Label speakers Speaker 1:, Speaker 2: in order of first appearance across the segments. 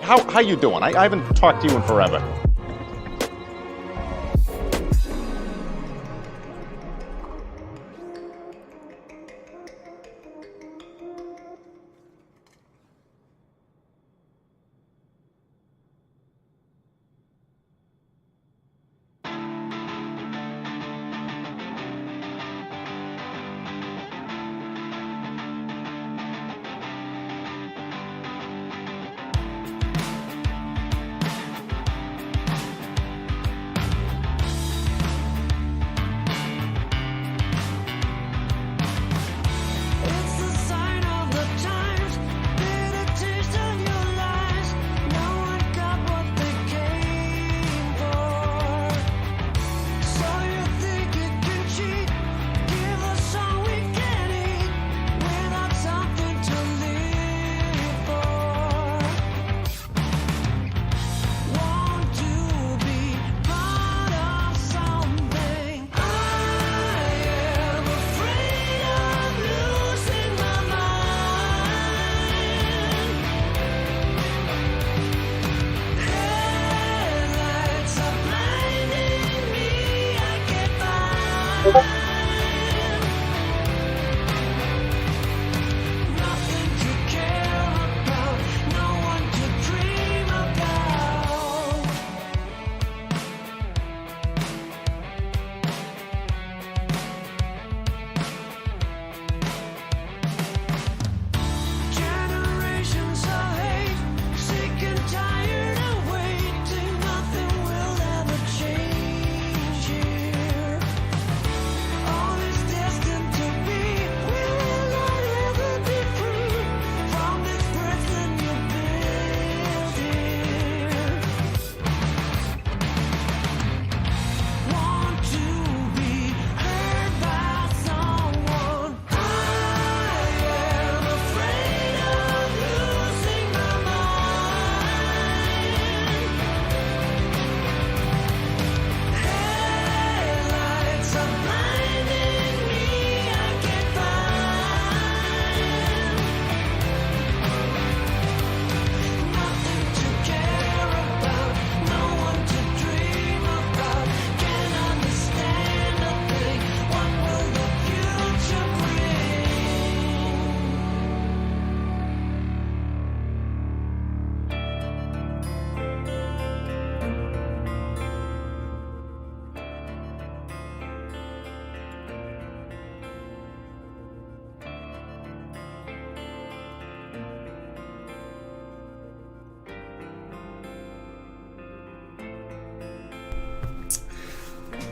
Speaker 1: how you doing? I haven't talked to you in forever.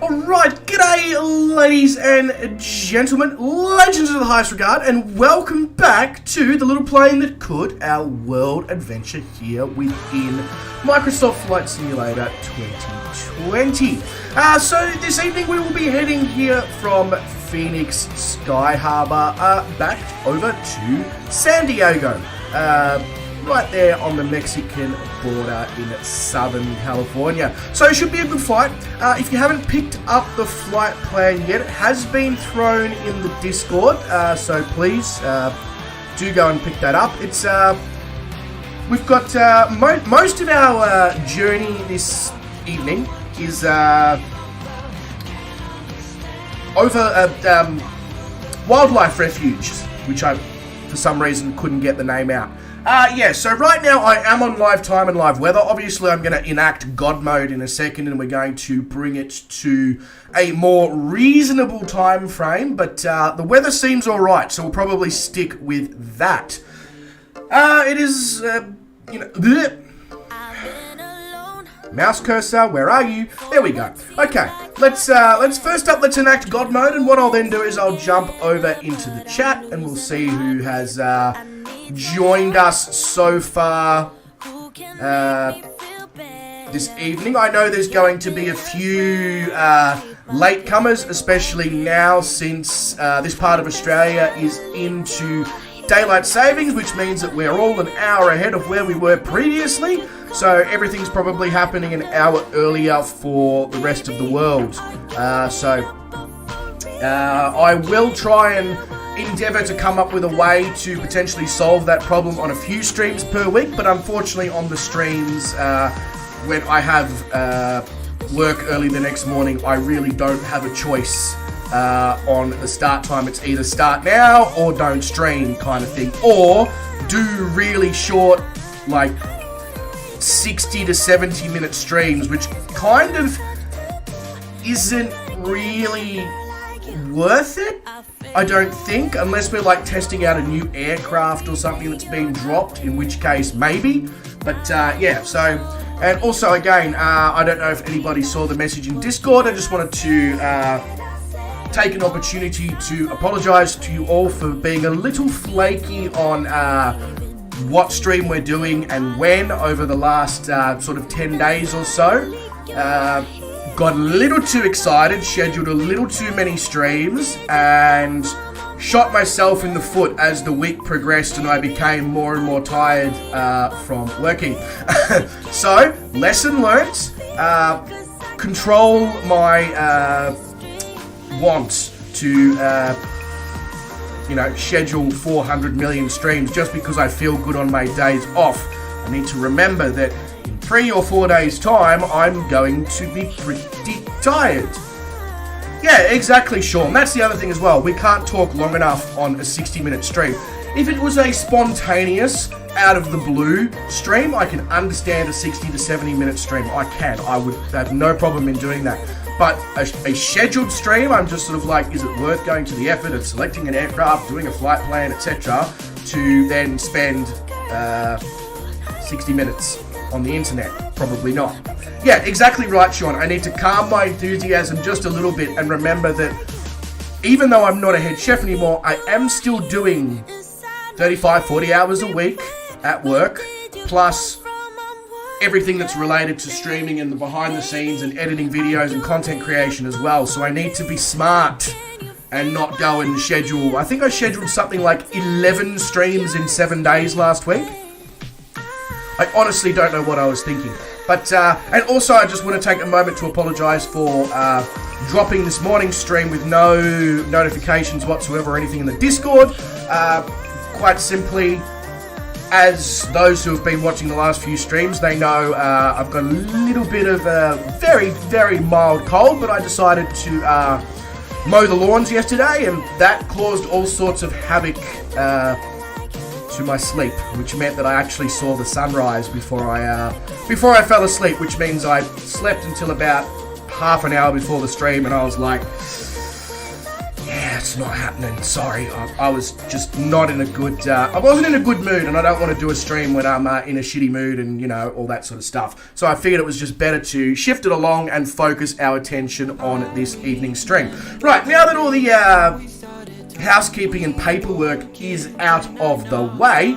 Speaker 2: Alright, g'day ladies and gentlemen, legends of the highest regard, and welcome back to the little plane that could, our world adventure here within Microsoft Flight Simulator 2020. So this evening we will be heading here from Phoenix Sky Harbor back over to San Diego. Right there on the Mexican border in Southern California. So it should be a good flight. If you haven't picked up the flight plan yet, it has been thrown in the Discord, so please do go and pick that up. It's we've got most of our journey this evening is over wildlife refuge, which I for some reason couldn't get the name out. So right now I am on live time and live weather. Obviously I'm going to enact God mode in a second and we're going to bring it to a more reasonable time frame, but the weather seems alright, so we'll probably stick with that. It is, mouse cursor, where are you? There we go. Okay, let's let's enact God mode, and what I'll then do is I'll jump over into the chat and we'll see who has joined us so far this evening. I know there's going to be a few latecomers, especially now since this part of Australia is into daylight savings, which means that we're all an hour ahead of where we were previously. So everything's probably happening an hour earlier for the rest of the world. I will try and endeavour to come up with a way to potentially solve that problem on a few streams per week, but unfortunately on the streams when I have work early the next morning, I really don't have a choice on the start time. It's either start now or don't stream kind of thing, or do really short, like 60 to 70 minute streams, which kind of isn't really worth it, I don't think, unless we're like testing out a new aircraft or something that's been dropped, in which case maybe. But yeah, so, and also again, I don't know if anybody saw the message in Discord. I just wanted to take an opportunity to apologise to you all for being a little flaky on what stream we're doing and when over the last sort of 10 days or so. Got a little too excited, scheduled a little too many streams, and shot myself in the foot as the week progressed and I became more and more tired from working. So, lesson learnt, control my want to schedule 400 million streams just because I feel good on my days off. I need to remember that in 3 or 4 days' time, I'm going to be pretty tired. Yeah, exactly, Sean. That's the other thing as well. We can't talk long enough on a 60-minute stream. If it was a spontaneous, out of the blue stream, I can understand a 60 to 70-minute stream. I can. I would have no problem in doing that. But a scheduled stream, I'm just sort of like, is it worth going to the effort of selecting an aircraft, doing a flight plan, etc., to then spend 60 minutes on the internet? Probably not. Yeah, exactly right, Sean. I need to calm my enthusiasm just a little bit and remember that even though I'm not a head chef anymore, I am still doing 35, 40 hours a week at work, plus everything that's related to streaming and the behind the scenes and editing videos and content creation as well. So I need to be smart and not go and schedule. I think I scheduled something like 11 streams in 7 days last week. I honestly don't know what I was thinking. But, and also I just want to take a moment to apologise for dropping this morning's stream with no notifications whatsoever or anything in the Discord. Quite simply, as those who have been watching the last few streams, they know I've got a little bit of a very, very mild cold, but I decided to mow the lawns yesterday, and that caused all sorts of havoc to my sleep, which meant that I actually saw the sunrise before I fell asleep, which means I slept until about half an hour before the stream, and I was like, yeah, it's not happening. Sorry, I was just not in a good, I wasn't in a good mood, and I don't want to do a stream when I'm in a shitty mood and, you know, all that sort of stuff. So I figured it was just better to shift it along and focus our attention on this evening's stream. Right, now that all the housekeeping and paperwork is out of the way,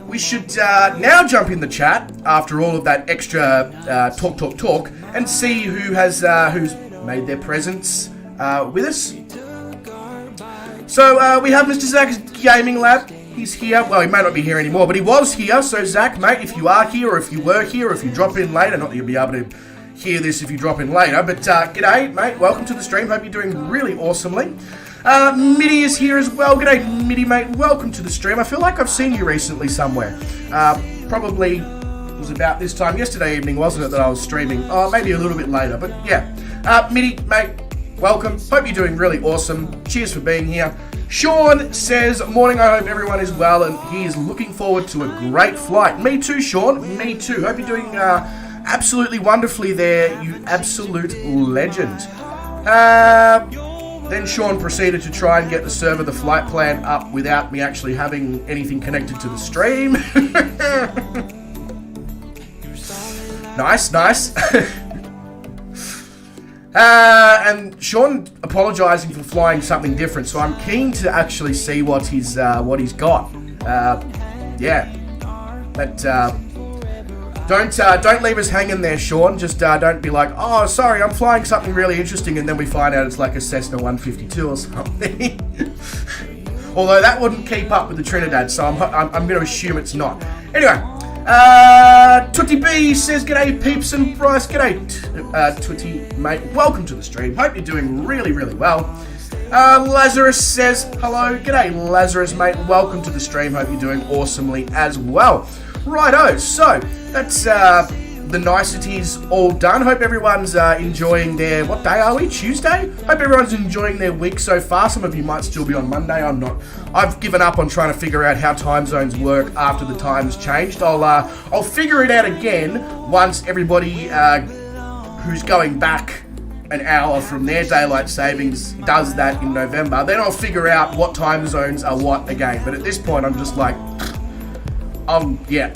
Speaker 2: we should now jump in the chat after all of that extra talk, and see who has who's made their presence with us. So we have Mr. Zach's Gaming Lab. He's here. Well, he may not be here anymore, but he was here. So Zach, mate, if you are here, or if you were here, or if you drop in later, not that you'll be able to hear this if you drop in later, but g'day, mate. Welcome to the stream. Hope you're doing really awesomely. Mitty is here as well. G'day, Mitty, mate. Welcome to the stream. I feel like I've seen you recently somewhere. Probably it was about this time yesterday evening, wasn't it, that I was streaming? Oh, maybe a little bit later, but yeah. Mitty, mate, welcome. Hope you're doing really awesome. Cheers for being here. Sean says, morning, I hope everyone is well, and he is looking forward to a great flight. Me too, Sean. Me too. Hope you're doing absolutely wonderfully there, you absolute legend. Then Sean proceeded to try and get the server, the flight plan up without me actually having anything connected to the stream. Nice. And Sean apologising for flying something different, so I'm keen to actually see what he's got. Yeah, but don't leave us hanging there, Sean. Just don't be like, oh, sorry, I'm flying something really interesting, and then we find out it's like a Cessna 152 or something. Although that wouldn't keep up with the Trinidad, so I'm going to assume it's not. Anyway, Tootie B says, g'day peeps and Bryce, g'day Tootie mate, welcome to the stream, hope you're doing really, really well. Lazarus says, hello, g'day Lazarus mate, welcome to the stream, hope you're doing awesomely as well. Righto, so that's the niceties all done. Hope everyone's enjoying their, what day are we, Tuesday? Hope everyone's enjoying their week so far. Some of you might still be on Monday, I'm not. I've given up on trying to figure out how time zones work after the time's changed. I'll figure it out again once everybody who's going back an hour from their daylight savings does that in November. Then I'll figure out what time zones are what again. But at this point, I'm just like, yeah.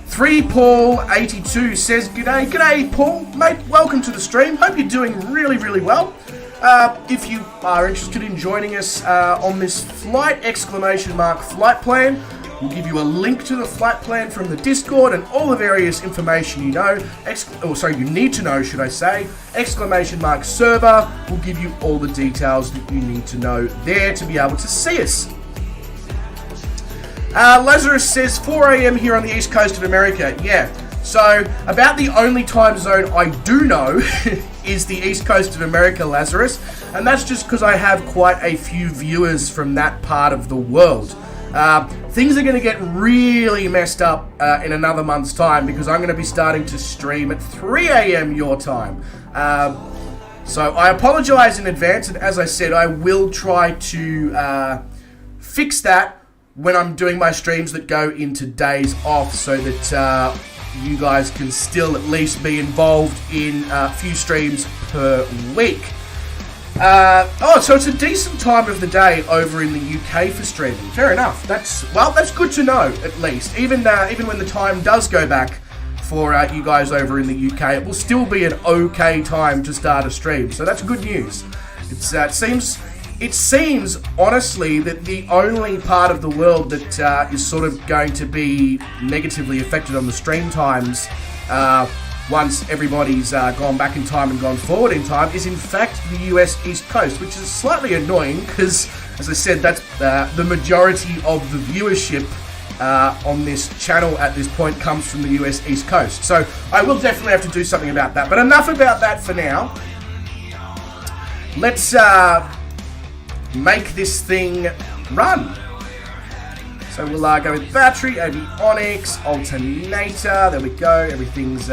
Speaker 2: 3Paul82 says, G'day Paul, mate, welcome to the stream. Hope you're doing really, really well. If you are interested in joining us on this flight plan, we'll give you a link to the flight plan from the Discord and all the various information you know, you need to know, should I say. !server will give you all the details that you need to know there to be able to see us. Lazarus says 4 a.m. here on the east coast of America. Yeah, so about the only time zone I do know is the east coast of America, Lazarus, and that's just because I have quite a few viewers from that part of the world. Things are going to get really messed up in another month's time because I'm going to be starting to stream at 3 a.m. your time. So I apologize in advance, and as I said, I will try to fix that when I'm doing my streams that go into days off so that you guys can still at least be involved in a few streams per week. So it's a decent time of the day over in the UK for streaming. Fair enough. That's good to know, at least. Even when the time does go back for you guys over in the UK, it will still be an okay time to start a stream. So that's good news. It seems, honestly, that the only part of the world that is sort of going to be negatively affected on the stream times once everybody's gone back in time and gone forward in time is, in fact, the US East Coast, which is slightly annoying because, as I said, that's the majority of the viewership on this channel at this point comes from the US East Coast. So I will definitely have to do something about that. But enough about that for now. Let's make this thing run. So we'll go with battery, avionics, alternator. There we go. Everything's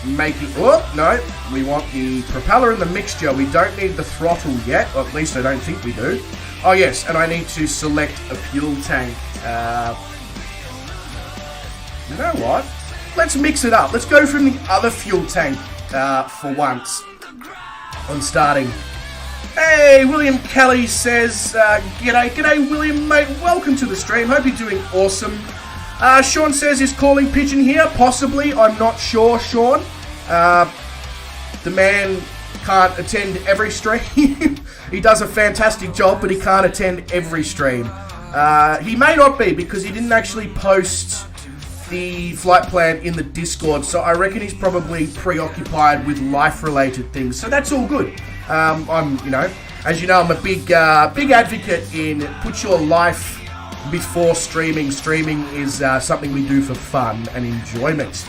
Speaker 2: making. Oh no, we want the propeller and the mixture. We don't need the throttle yet, or at least I don't think we do. Oh yes, and I need to select a fuel tank. You know what? Let's mix it up. Let's go from the other fuel tank for once on starting. Hey, William Kelly says, G'day William, mate, welcome to the stream, hope you're doing awesome. Sean says, is Calling Pigeon here? Possibly, I'm not sure, Sean. The man can't attend every stream. He does a fantastic job, but he can't attend every stream. He may not be, because he didn't actually post the flight plan in the Discord, so I reckon he's probably preoccupied with life-related things, so that's all good. I'm, as you know, I'm a big advocate in put your life before streaming. Streaming is something we do for fun and enjoyment.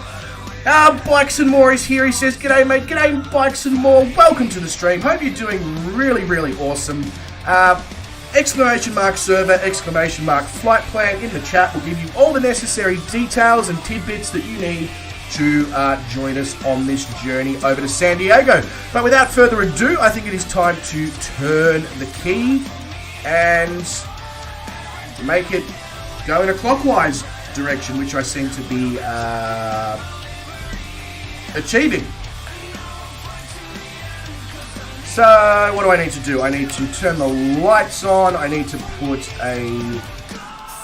Speaker 2: Bikes and More is here. He says, G'day, mate. G'day, Bikes and More. Welcome to the stream. Hope you're doing really, really awesome. ! Server, ! Flight plan in the chat will give you all the necessary details and tidbits that you need to join us on this journey over to San Diego. But without further ado, I think it is time to turn the key and make it go in a clockwise direction, which I seem to be achieving. So, what do I need to do? I need to turn the lights on. I need to put a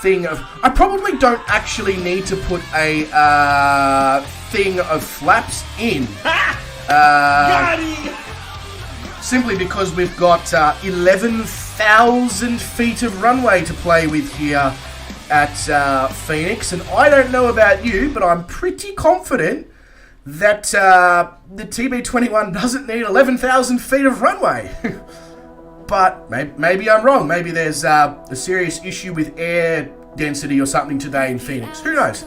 Speaker 2: thing of... I probably don't actually need to put a thing of flaps in. Simply because we've got 11,000 feet of runway to play with here at Phoenix. And I don't know about you, but I'm pretty confident that the TB21 doesn't need 11,000 feet of runway. But maybe I'm wrong. Maybe there's a serious issue with air density or something today in Phoenix. Who knows?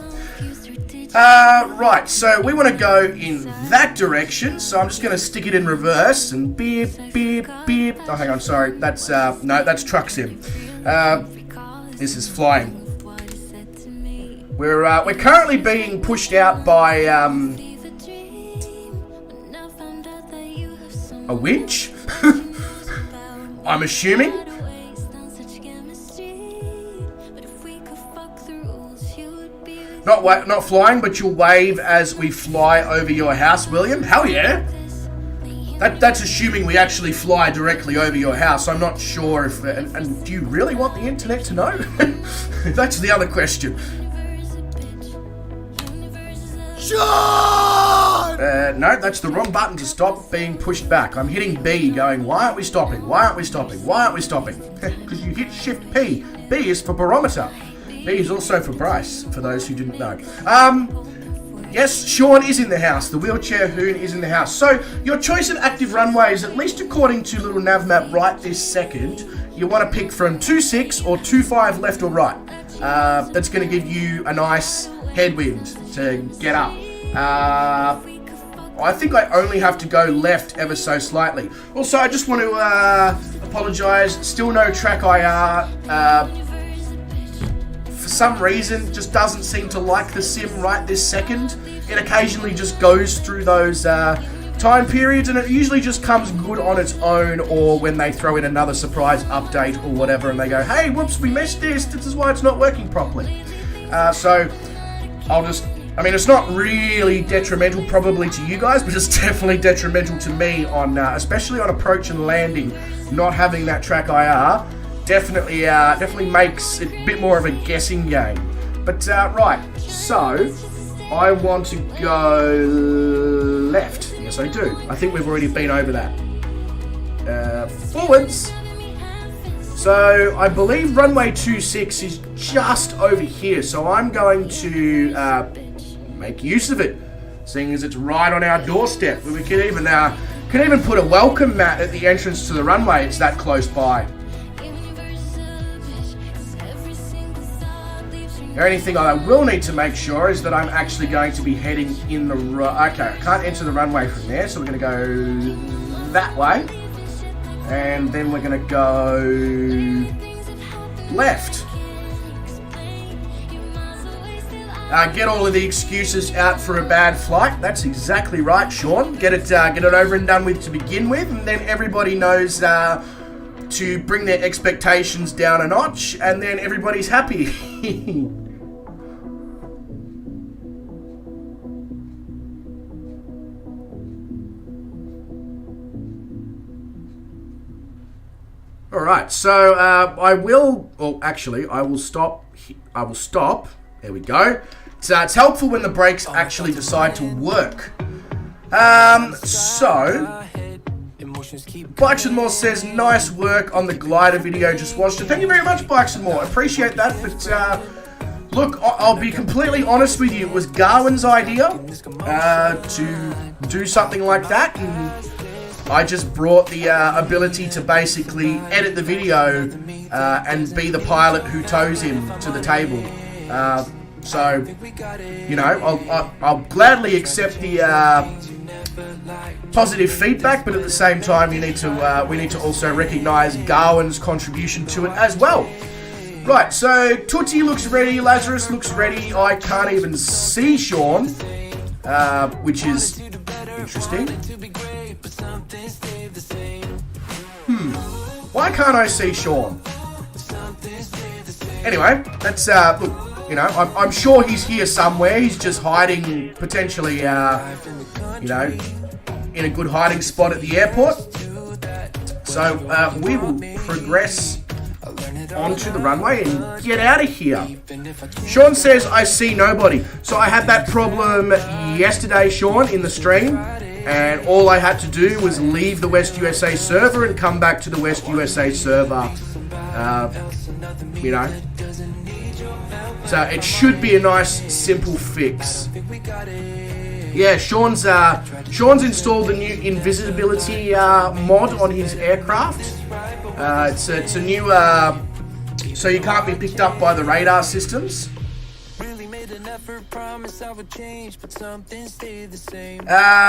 Speaker 2: Right, so we want to go in that direction, so I'm just going to stick it in reverse, and beep, beep, beep. Oh, hang on, sorry, that's, no, that's truck sim. This is flying. We're currently being pushed out by, a winch? I'm assuming. Not flying, but you'll wave as we fly over your house, William. Hell yeah! That's assuming we actually fly directly over your house. I'm not sure if... And do you really want the internet to know? That's the other question. Sean! No, that's the wrong button to stop being pushed back. I'm hitting B, going, why aren't we stopping? Why aren't we stopping? Why aren't we stopping? Because you hit Shift P. B is for barometer. B is also for Bryce, for those who didn't know. Yes, Sean is in the house. The wheelchair hoon is in the house. So, your choice of active runways, at least according to little nav map right this second, you want to pick from 2.6 or 2.5 left or right. That's going to give you a nice headwind to get up. I think I only have to go left ever so slightly. Also, I just want to apologise. Still no track IR. For some reason, just doesn't seem to like the sim right this second. It occasionally just goes through those time periods, and it usually just comes good on its own, or when they throw in another surprise update or whatever, and they go, hey, whoops, we missed this. This is why it's not working properly. So, I mean, it's not really detrimental probably to you guys, but it's definitely detrimental to me on, especially on approach and landing, not having that track IR. Definitely makes it a bit more of a guessing game. But, right, so, I want to go left. Yes, I do. I think we've already been over that. Forwards. So, I believe runway 26 is just over here, so I'm going to make use of it, seeing as it's right on our doorstep. We can even put a welcome mat at the entrance to the runway. It's that close by. The only thing I will need to make sure is that I'm actually going to be heading in the right... Okay, I can't enter the runway from there, so we're going to go that way. And then we're going to go left. Get all of the excuses out for a bad flight. That's exactly right, Sean. Get it over and done with to begin with, and then everybody knows to bring their expectations down a notch, and then everybody's happy. Alright, so I will stop. I will stop. There we go. So it's helpful when the brakes actually decide to work. So Bikes and More says, nice work on the glider video, just watched it. Thank you very much, Bikes and More. Appreciate that. But look, I'll be completely honest with you. It was Garwin's idea to do something like that, and I just brought the ability to basically edit the video and be the pilot who tows him to the table. So, you know, I'll gladly accept the positive feedback, but at the same time, we need to also recognise Garwin's contribution to it as well. Right, so Tootsie looks ready, Lazarus looks ready. I can't even see Sean, which is interesting. Why can't I see Sean? Anyway, that's look. You know, I'm sure he's here somewhere. He's just hiding, potentially, you know, in a good hiding spot at the airport. So we will progress onto the runway and get out of here. Sean says, I see nobody. So I had that problem yesterday, Sean, in the stream. And all I had to do was leave the West USA server and come back to the West USA server. You know. So it should be a nice, simple fix. Yeah, Sean's installed a new invisibility mod on his aircraft. It's a new, so you can't be picked up by the radar systems.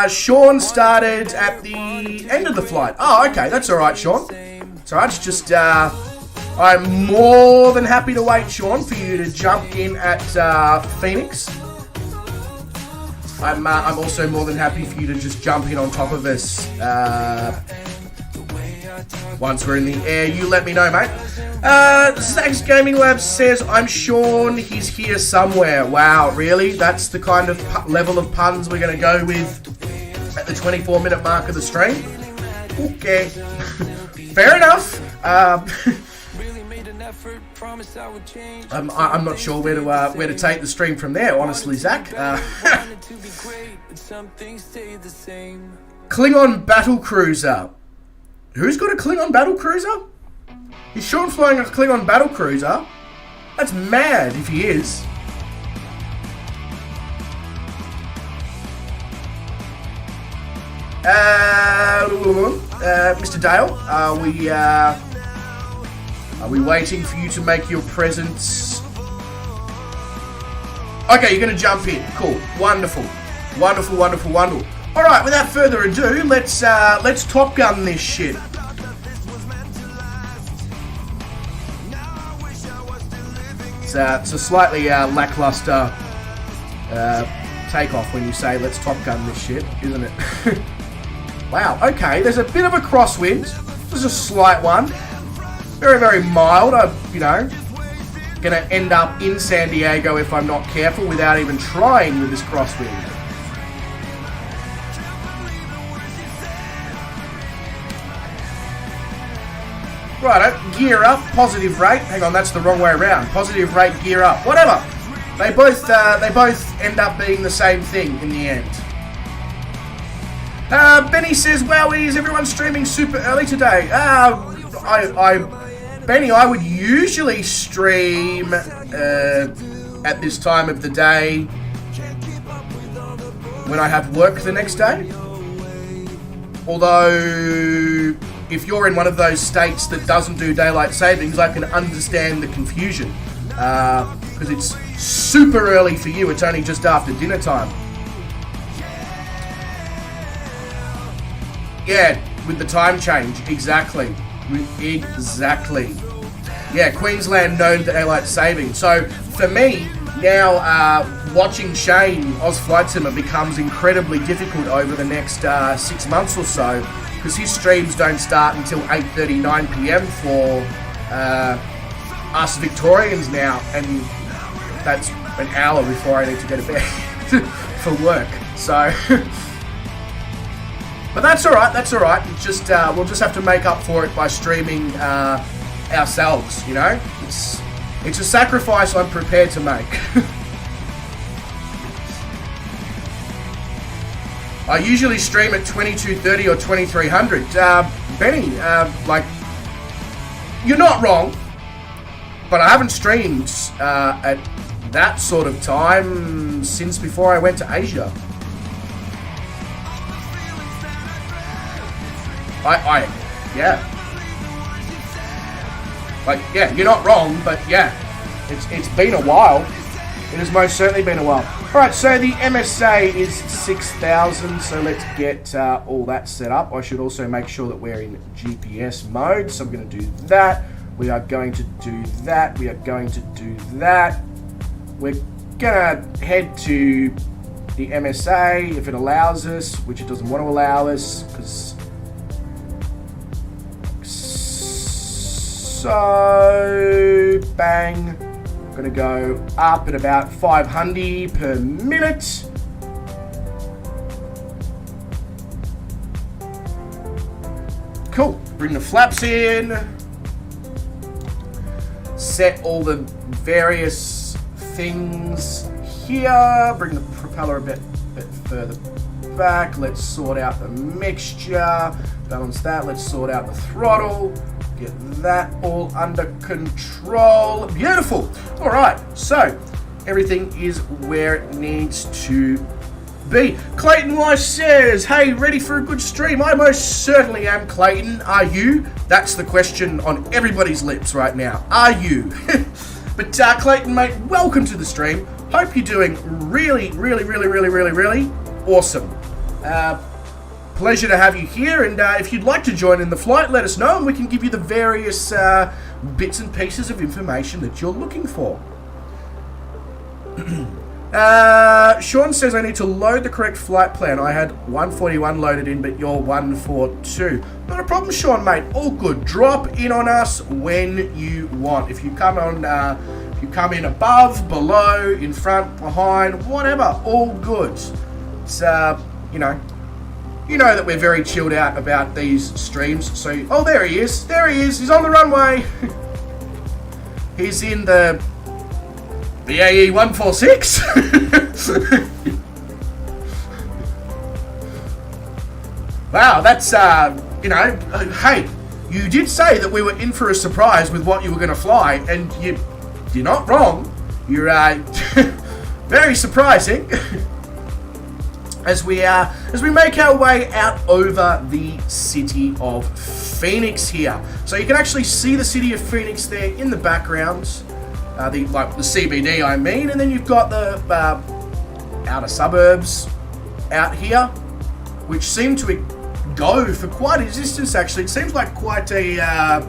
Speaker 2: Sean started at the end of the flight. Oh, okay, that's alright, Sean. It's alright, it's just, I'm more than happy to wait, Sean, for you to jump in at Phoenix. I'm also more than happy for you to just jump in on top of us once we're in the air. You let me know, mate. Zach's Gaming Lab says, I'm Sean, he's here somewhere. Wow, really? That's the kind of level of puns we're going to go with at the 24-minute mark of the stream? Okay. Fair enough. I'm not sure where to take the stream from there, honestly, Zach. Klingon battle cruiser. Who's got a Klingon battle cruiser? Is Sean flying a Klingon battle cruiser? That's mad if he is. Mr. Dale, are we waiting for you to make your presence? Okay, you're going to jump in. Cool. Wonderful. Wonderful, wonderful, wonderful. Alright, without further ado, let's Top Gun this shit. It's a slightly lackluster takeoff when you say let's Top Gun this shit, isn't it? Wow, okay, there's a bit of a crosswind. There's a slight one. Very, very mild. I'm, gonna end up in San Diego if I'm not careful without even trying with this crosswind. Righto, gear up, positive rate. Hang on, that's the wrong way around. Positive rate, gear up. Whatever. They both end up being the same thing in the end. Benny says, wow, is everyone streaming super early today? Benny, I would usually stream at this time of the day when I have work the next day. Although, if you're in one of those states that doesn't do daylight savings, I can understand the confusion. Because it's super early for you, it's only just after dinner time. Yeah, with the time change, exactly. Exactly. Yeah, Queensland no daylight saving. So, for me, now watching Shane, Oz Flight Simmer, becomes incredibly difficult over the next 6 months or so, because his streams don't start until 8:30, 9 p.m. for us Victorians now, and that's an hour before I need to go to bed for work. So, but that's alright, that's alright. Just we'll just have to make up for it by streaming ourselves, It's a sacrifice I'm prepared to make. I usually stream at 22:30 or 2300. Benny, you're not wrong, but I haven't streamed at that sort of time since before I went to Asia. Yeah, you're not wrong, but yeah, it's been a while. It has most certainly been a while. Alright, so the MSA is 6,000, so let's get all that set up. I should also make sure that we're in GPS mode, so I'm going to do that. We are going to do that. We are going to do that. We're going to head to the MSA if it allows us, which it doesn't want to allow us, because... So, bang. Gonna go up at about 500 per minute. Cool. Bring the flaps in. Set all the various things here. Bring the propeller a bit further back. Let's sort out the mixture. Balance that. Let's sort out the throttle. Get that all under control. Beautiful. All right, so everything is where it needs to be. Clayton Weiss says, hey, ready for a good stream? I most certainly am, Clayton. Are you? That's the question on everybody's lips right now. Are you? But Clayton, mate, welcome to the stream. Hope you're doing really awesome. Pleasure to have you here, and if you'd like to join in the flight, let us know, and we can give you the various bits and pieces of information that you're looking for. Sean says I need to load the correct flight plan. I had 141 loaded in, but you're 142. Not a problem, Sean, mate. All good. Drop in on us when you want. If you come on, if you come in above, below, in front, behind, whatever, all good. It's you know that we're very chilled out about these streams. So, oh, there he is. There he is. He's on the runway. He's in the BAE 146. Wow, that's hey, you did say that we were in for a surprise with what you were going to fly, and you're not wrong. You're very surprising. As we make our way out over the city of Phoenix here. So you can actually see the city of Phoenix there in the background. The CBD, I mean, and then you've got the outer suburbs out here, which seem to go for quite a distance. Actually, it seems like quite a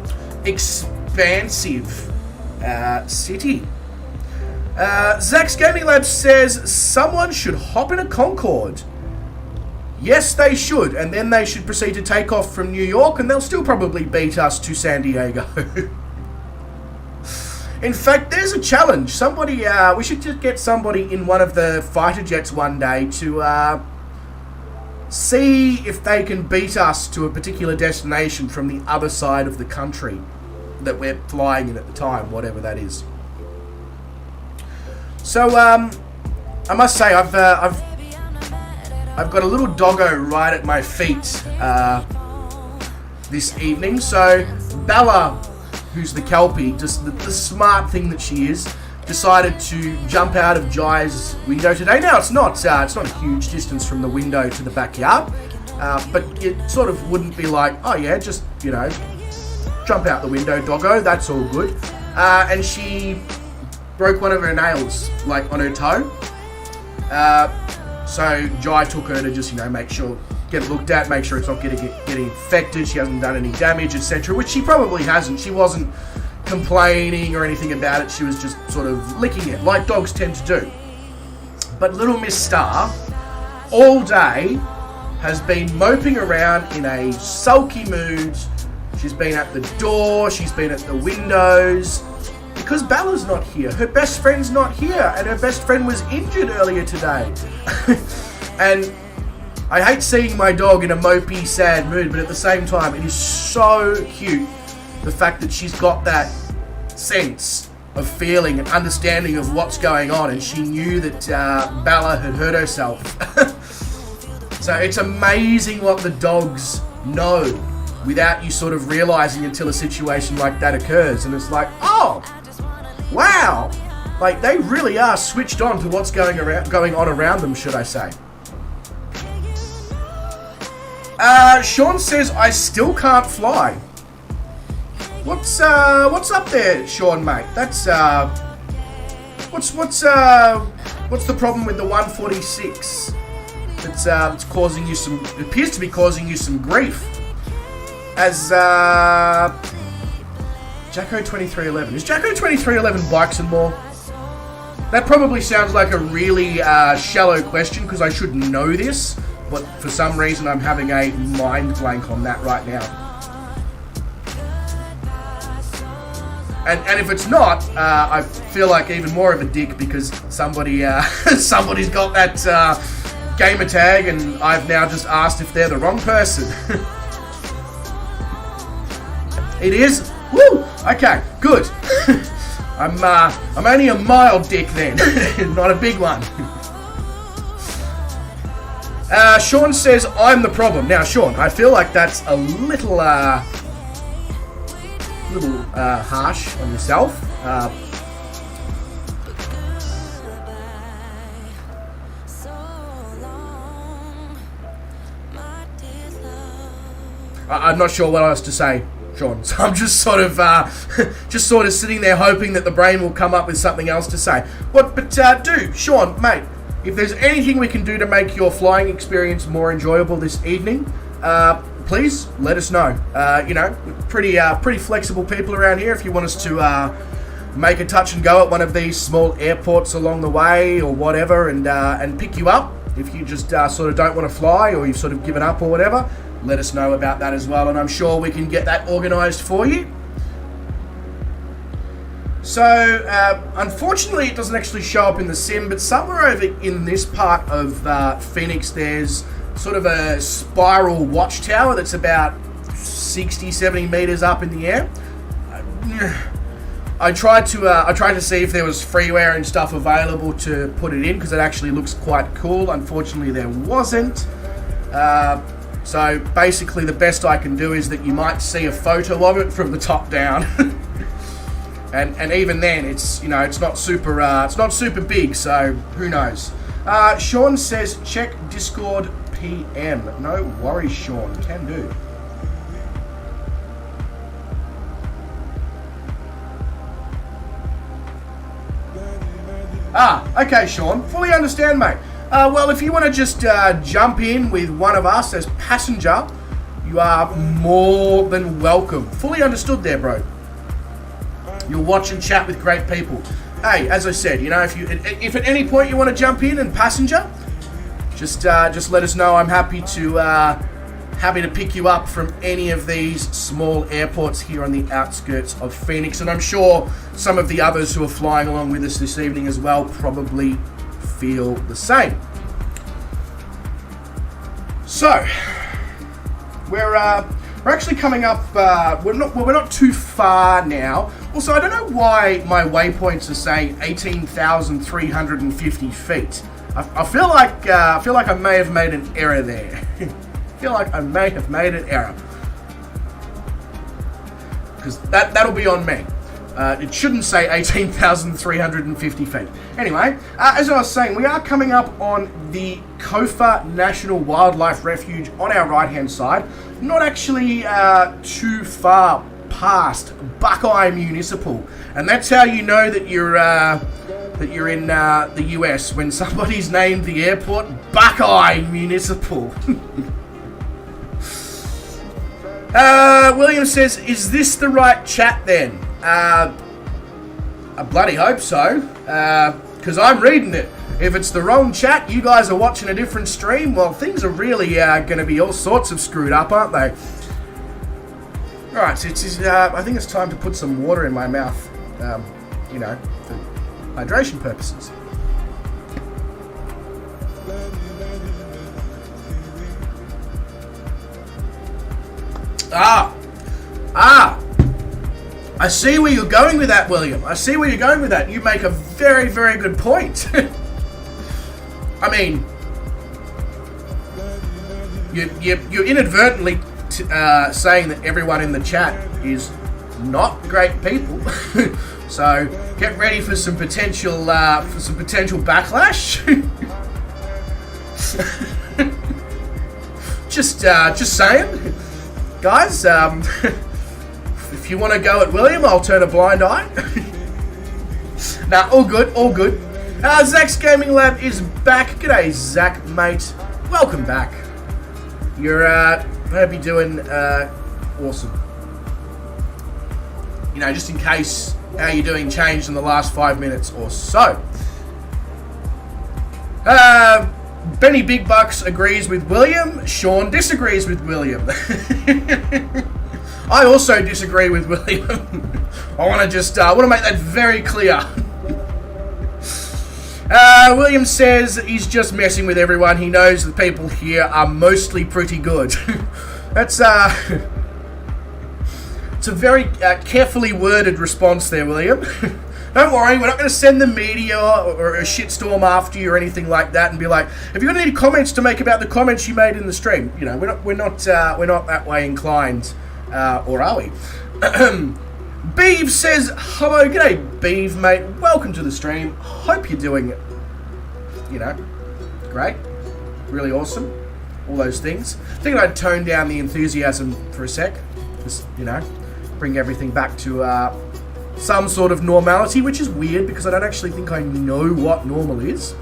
Speaker 2: expansive city. Zach's Gaming Lab says someone should hop in a Concorde. Yes, they should, and then they should proceed to take off from New York, and they'll still probably beat us to San Diego. In fact, there's a challenge. Somebody, we should just get somebody in one of the fighter jets one day to see if they can beat us to a particular destination from the other side of the country that we're flying in at the time, whatever that is. So, I must say, I've got a little doggo right at my feet this evening. So, Bella, who's the Kelpie, just the smart thing that she is, decided to jump out of Jai's window today. Now, it's not a huge distance from the window to the backyard, but it sort of wouldn't be like, oh yeah, just, jump out the window, doggo, that's all good. And she broke one of her nails, like, on her toe. So Jai took her to just, make sure, get it looked at, make sure it's not getting infected, she hasn't done any damage, etc., which she probably hasn't. She wasn't complaining or anything about it, she was just sort of licking it, like dogs tend to do. But little Miss Star, all day, has been moping around in a sulky mood. She's been at the door, she's been at the windows, because Bella's not here. Her best friend's not here, and her best friend was injured earlier today. And I hate seeing my dog in a mopey, sad mood, but at the same time, it is so cute, the fact that she's got that sense of feeling and understanding of what's going on, and she knew that Bella had hurt herself. So it's amazing what the dogs know without you sort of realizing until a situation like that occurs, and it's like, oh, wow, like they really are switched on to what's going on around them, should I say. Sean says I still can't fly. What's up there, Sean, mate? That's what's the problem with the 146? It's causing you some, it appears to be causing you some grief. As Jacko 2311. Is Jacko 2311 bikes and more? That probably sounds like a really shallow question, because I should know this, but for some reason I'm having a mind blank on that right now. And if it's not, I feel like even more of a dick, because somebody's got that gamer tag, and I've now just asked if they're the wrong person. It is? Woo! Okay, good. I'm only a mild dick then, not a big one. Sean says I'm the problem. Now, Sean, I feel like that's a little harsh on yourself. I'm not sure what else to say. Sean. So I'm just sort of sitting there hoping that the brain will come up with something else to say. But Sean, mate, if there's anything we can do to make your flying experience more enjoyable this evening, please let us know. Pretty flexible people around here. If you want us to make a touch and go at one of these small airports along the way or whatever, and pick you up, if you just sort of don't want to fly or you've sort of given up or whatever, let us know about that as well, and I'm sure we can get that organised for you. So, unfortunately, it doesn't actually show up in the sim, but somewhere over in this part of Phoenix, there's sort of a spiral watchtower that's about 60, 70 meters up in the air. I tried to see if there was freeware and stuff available to put it in, because it actually looks quite cool. Unfortunately, there wasn't. So basically, the best I can do is that you might see a photo of it from the top down. And even then, it's not super big, so who knows? Sean says check Discord PM. No worries, Sean, can do. Okay, Sean, fully understand, mate. Well, if you want to just jump in with one of us as passenger, you are more than welcome. Fully understood there, bro. You'll watch and chat with great people. Hey, as I said, if at any point you want to jump in and passenger, just let us know. I'm happy to pick you up from any of these small airports here on the outskirts of Phoenix, and I'm sure some of the others who are flying along with us this evening as well probably feel the same. So we're actually coming up. We're not too far now. Also, I don't know why my waypoints are saying 18,350 feet. I feel like I may have made an error there. Because that'll be on me. It shouldn't say 18,350 feet. Anyway, as I was saying, we are coming up on the Kofa National Wildlife Refuge on our right-hand side. Not actually too far past Buckeye Municipal, and that's how you know that you're in the US, when somebody's named the airport Buckeye Municipal. William says, is this the right chat then? I bloody hope so, because I'm reading it. If it's the wrong chat, you guys are watching a different stream, well, things are really going to be all sorts of screwed up, aren't they? Alright, so I think it's time to put some water in my mouth, for hydration purposes. I see where you're going with that, William. I see where you're going with that. You make a very, very good point. I mean, you're inadvertently saying that everyone in the chat is not great people. So get ready for some potential backlash. Just saying, guys. If you want to go at William, I'll turn a blind eye. Nah, all good. Zach's Gaming Lab is back. G'day, Zach, mate. Welcome back. You're, I hope you're doing awesome. Just in case how you're doing changed in the last 5 minutes or so. Benny Big Bucks agrees with William. Sean disagrees with William. I also disagree with William. I want to make that very clear. William says he's just messing with everyone. He knows the people here are mostly pretty good. That's it's a very carefully worded response there, William. Don't worry, we're not going to send the media or a shitstorm after you or anything like that and be like, have you got any comments to make about the comments you made in the stream? We're not that way inclined, or are we? Beeve says, hello, g'day, Beeve, mate. Welcome to the stream. Hope you're doing, great. Really awesome. All those things. I think I'd tone down the enthusiasm for a sec. Just, bring everything back to some sort of normality, which is weird because I don't actually think I know what normal is.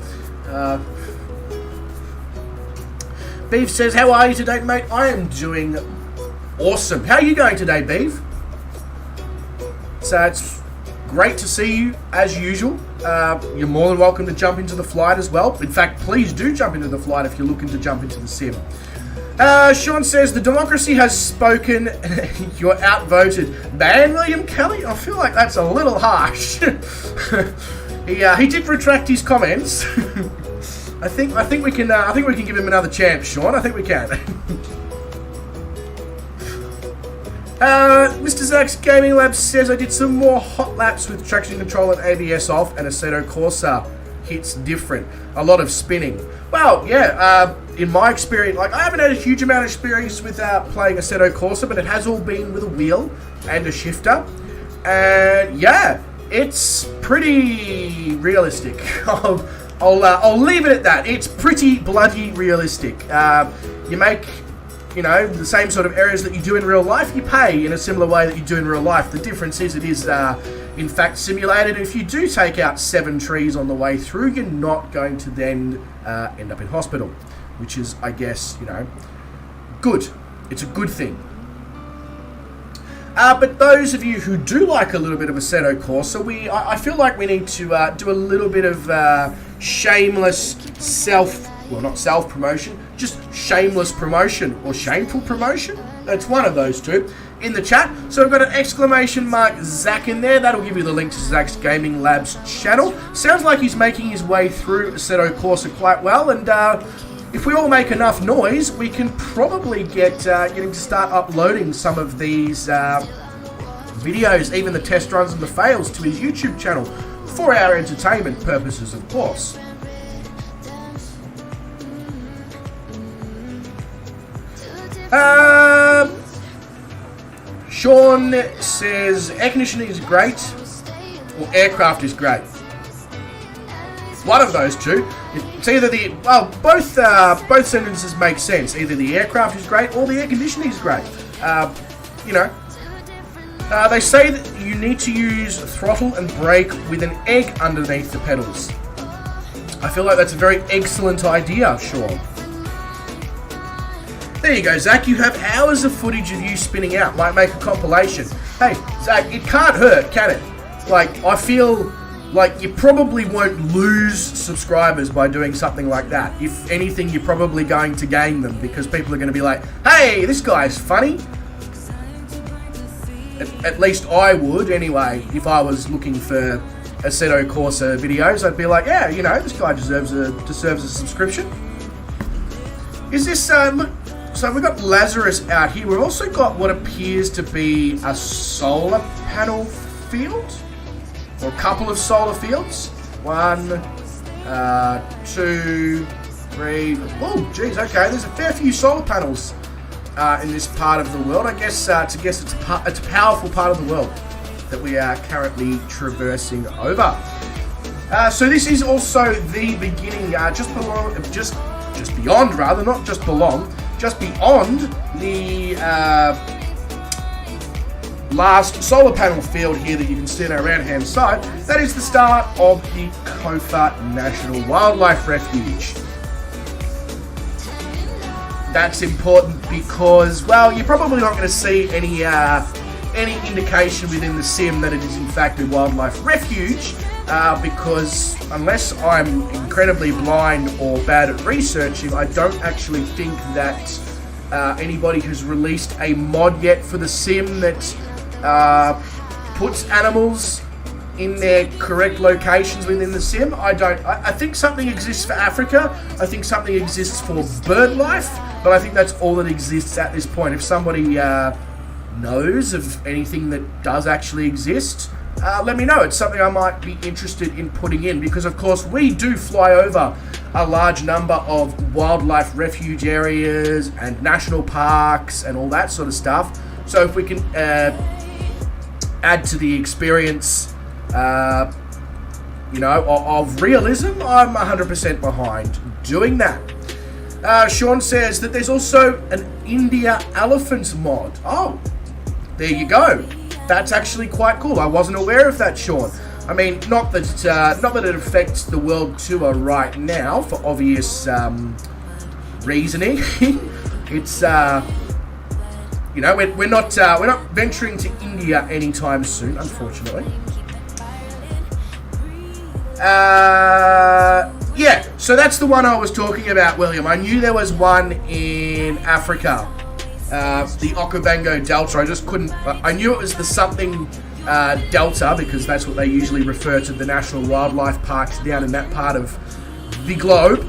Speaker 2: Beef says, how are you today, mate? I am doing awesome. How are you going today, Beef? So it's great to see you as usual. You're more than welcome to jump into the flight as well. In fact, please do jump into the flight if you're looking to jump into the sim. Sean says, the democracy has spoken. You're outvoted. Ban William Kelly? I feel like that's a little harsh. He did retract his comments. I think we can give him another chance, Sean. I think we can. Mr. Zach's Gaming Lab says, I did some more hot laps with traction control and ABS off, and Assetto Corsa hits different. A lot of spinning. Well, yeah, in my experience, like I haven't had a huge amount of experience with playing Assetto Corsa, but it has all been with a wheel and a shifter. And yeah, it's pretty realistic. I'll leave it at that. It's pretty bloody realistic. You make, the same sort of errors that you do in real life, you pay in a similar way that you do in real life. The difference is it is, in fact, simulated. If you do take out 7 trees on the way through, you're not going to then end up in hospital, which is, I guess, good. It's a good thing. But those of you who do like a little bit of Assetto Corsa, I feel like we need to do a little bit of shameless not self-promotion, just shameless promotion or shameful promotion. That's one of those two in the chat. So we've got an exclamation mark Zach in there. That'll give you the link to Zach's Gaming Labs channel. Sounds like he's making his way through Assetto Corsa quite well, and if we all make enough noise, we can probably get him to start uploading some of these videos, even the test runs and the fails, to his YouTube channel for our entertainment purposes, of course. Sean says air conditioning is great, or aircraft is great. One of those two. It's either both sentences make sense. Either the aircraft is great or the air conditioning is great. They say that you need to use throttle and brake with an egg underneath the pedals. I feel like that's a very excellent idea, Sean. There you go, Zach. You have hours of footage of you spinning out. Might make a compilation. Hey, Zach, it can't hurt, can it? Like, I feel like you probably won't lose subscribers by doing something like that. If anything, you're probably going to gain them because people are going to be like, hey, this guy's funny. At least I would, anyway, if I was looking for Assetto Corsa videos. I'd be like, yeah, this guy deserves a subscription. Is this, look, so we've got Lazarus out here. We've also got what appears to be a solar panel field, or a couple of solar fields. 1, 2, 3. Oh, geez, okay. There's a fair few solar panels in this part of the world. I guess it's a powerful part of the world that we are currently traversing over. So this is also the beginning, just beyond the last solar panel field here that you can see on our right-hand side. That is the start of the Kofa National Wildlife Refuge. That's important because, well, you're probably not going to see any indication within the sim that it is in fact a wildlife refuge, because unless I'm incredibly blind or bad at researching, I don't actually think that anybody has released a mod yet for the sim that puts animals in their correct locations within the sim. I think something exists for Africa. I think something exists for bird life, but I think that's all that exists at this point. If somebody knows of anything that does actually exist, let me know. It's something I might be interested in putting in, because of course we do fly over a large number of wildlife refuge areas and national parks and all that sort of stuff. So if we can add to the experience of realism, I'm 100% behind doing that. Sean says that there's also an India elephants mod. Oh, there you go. that's actually quite cool. I wasn't aware of that, Sean. I mean, not that it affects the World Tour right now for obvious reasoning. It's you know, we're not venturing to India anytime soon, unfortunately. Yeah, so that's the one I was talking about, William. I knew there was one in Africa, the Okavango Delta. I just couldn't. I knew it was the something Delta because that's what they usually refer to the national wildlife parks down in that part of the globe.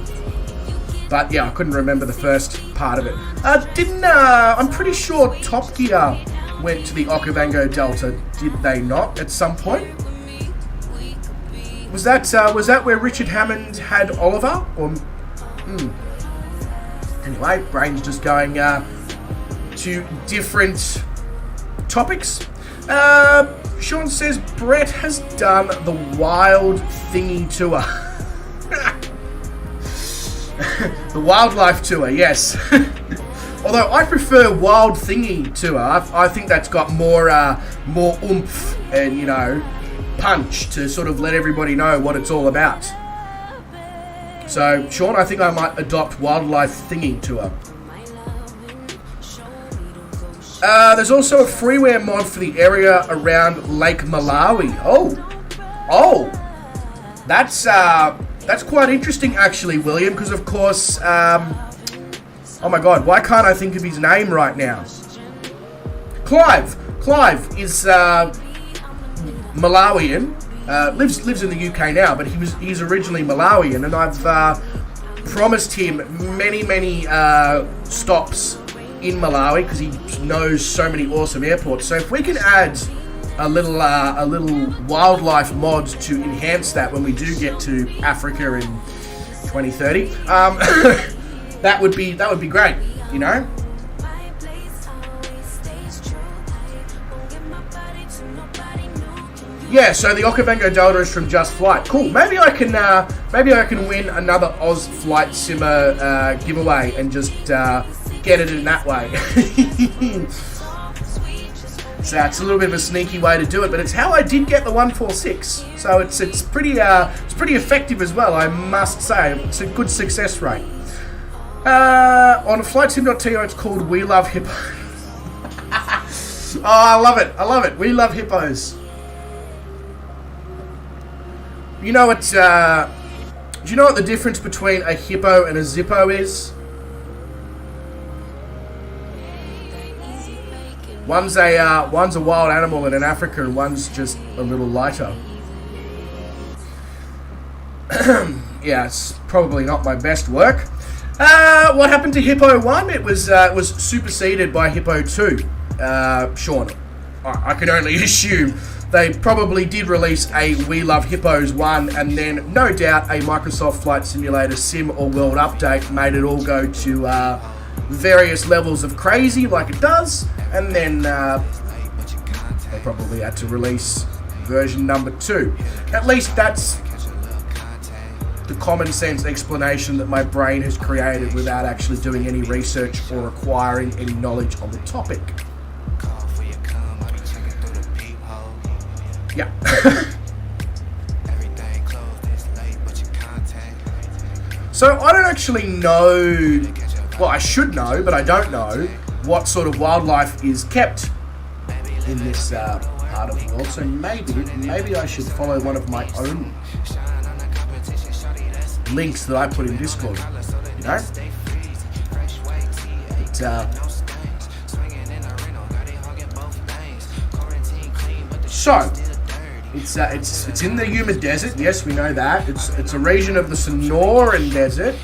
Speaker 2: But yeah, I couldn't remember the first part of it. I'm pretty sure Top Gear went to the Okavango Delta, did they not, at some point? Was that where Richard Hammond had Oliver? Or anyway, brain's just going to different topics. Sean says Brett has done the Wild Thingy Tour. The Wildlife Tour, yes. Although I prefer Wild Thingy Tour. I think that's got more oomph and, you know, punch to sort of let everybody know what it's all about. So, Sean, I think I might adopt Wildlife Thingy Tour. There's also a freeware mod for the area around Lake Malawi. Oh, that's quite interesting, actually, William. Because of course, oh my God, why can't I think of his name right now? Clive is Malawian. Lives in the UK now, but he's originally Malawian, and I've promised him many stops in Malawi because he knows so many awesome airports. So if we can add a little wildlife mod to enhance that when we do get to Africa in 2030, that would be great, you know. Yeah, so the Okavango Delta is from Just Flight. Cool. Maybe I can win another Oz Flight Simmer giveaway and just get it in that way. So it's a little bit of a sneaky way to do it, but it's how I did get the 146. So it's pretty effective as well, I must say. It's a good success rate. On FlightSim.to, it's called We Love Hippos. Oh, I love it. We love hippos. You know what? Do you know what the difference between a hippo and a zippo is? One's a wild animal in Africa, and one's just a little lighter. Yeah, it's probably not my best work. What happened to Hippo 1? It was superseded by Hippo 2. Sean, I can only assume they probably did release a We Love Hippos 1, and then no doubt a Microsoft Flight Simulator Sim or World update made it all go to various levels of crazy like it does, and then they probably had to release version number 2. At least that's the common sense explanation that my brain has created without actually doing any research or acquiring any knowledge on the topic. Yeah. So I don't actually know, well, I should know, but I don't know what sort of wildlife is kept in this part of the world. So maybe I should follow one of my own links that I put in Discord, you know? So it's in the Yuma Desert. Yes, we know that. It's a region of the Sonoran Desert.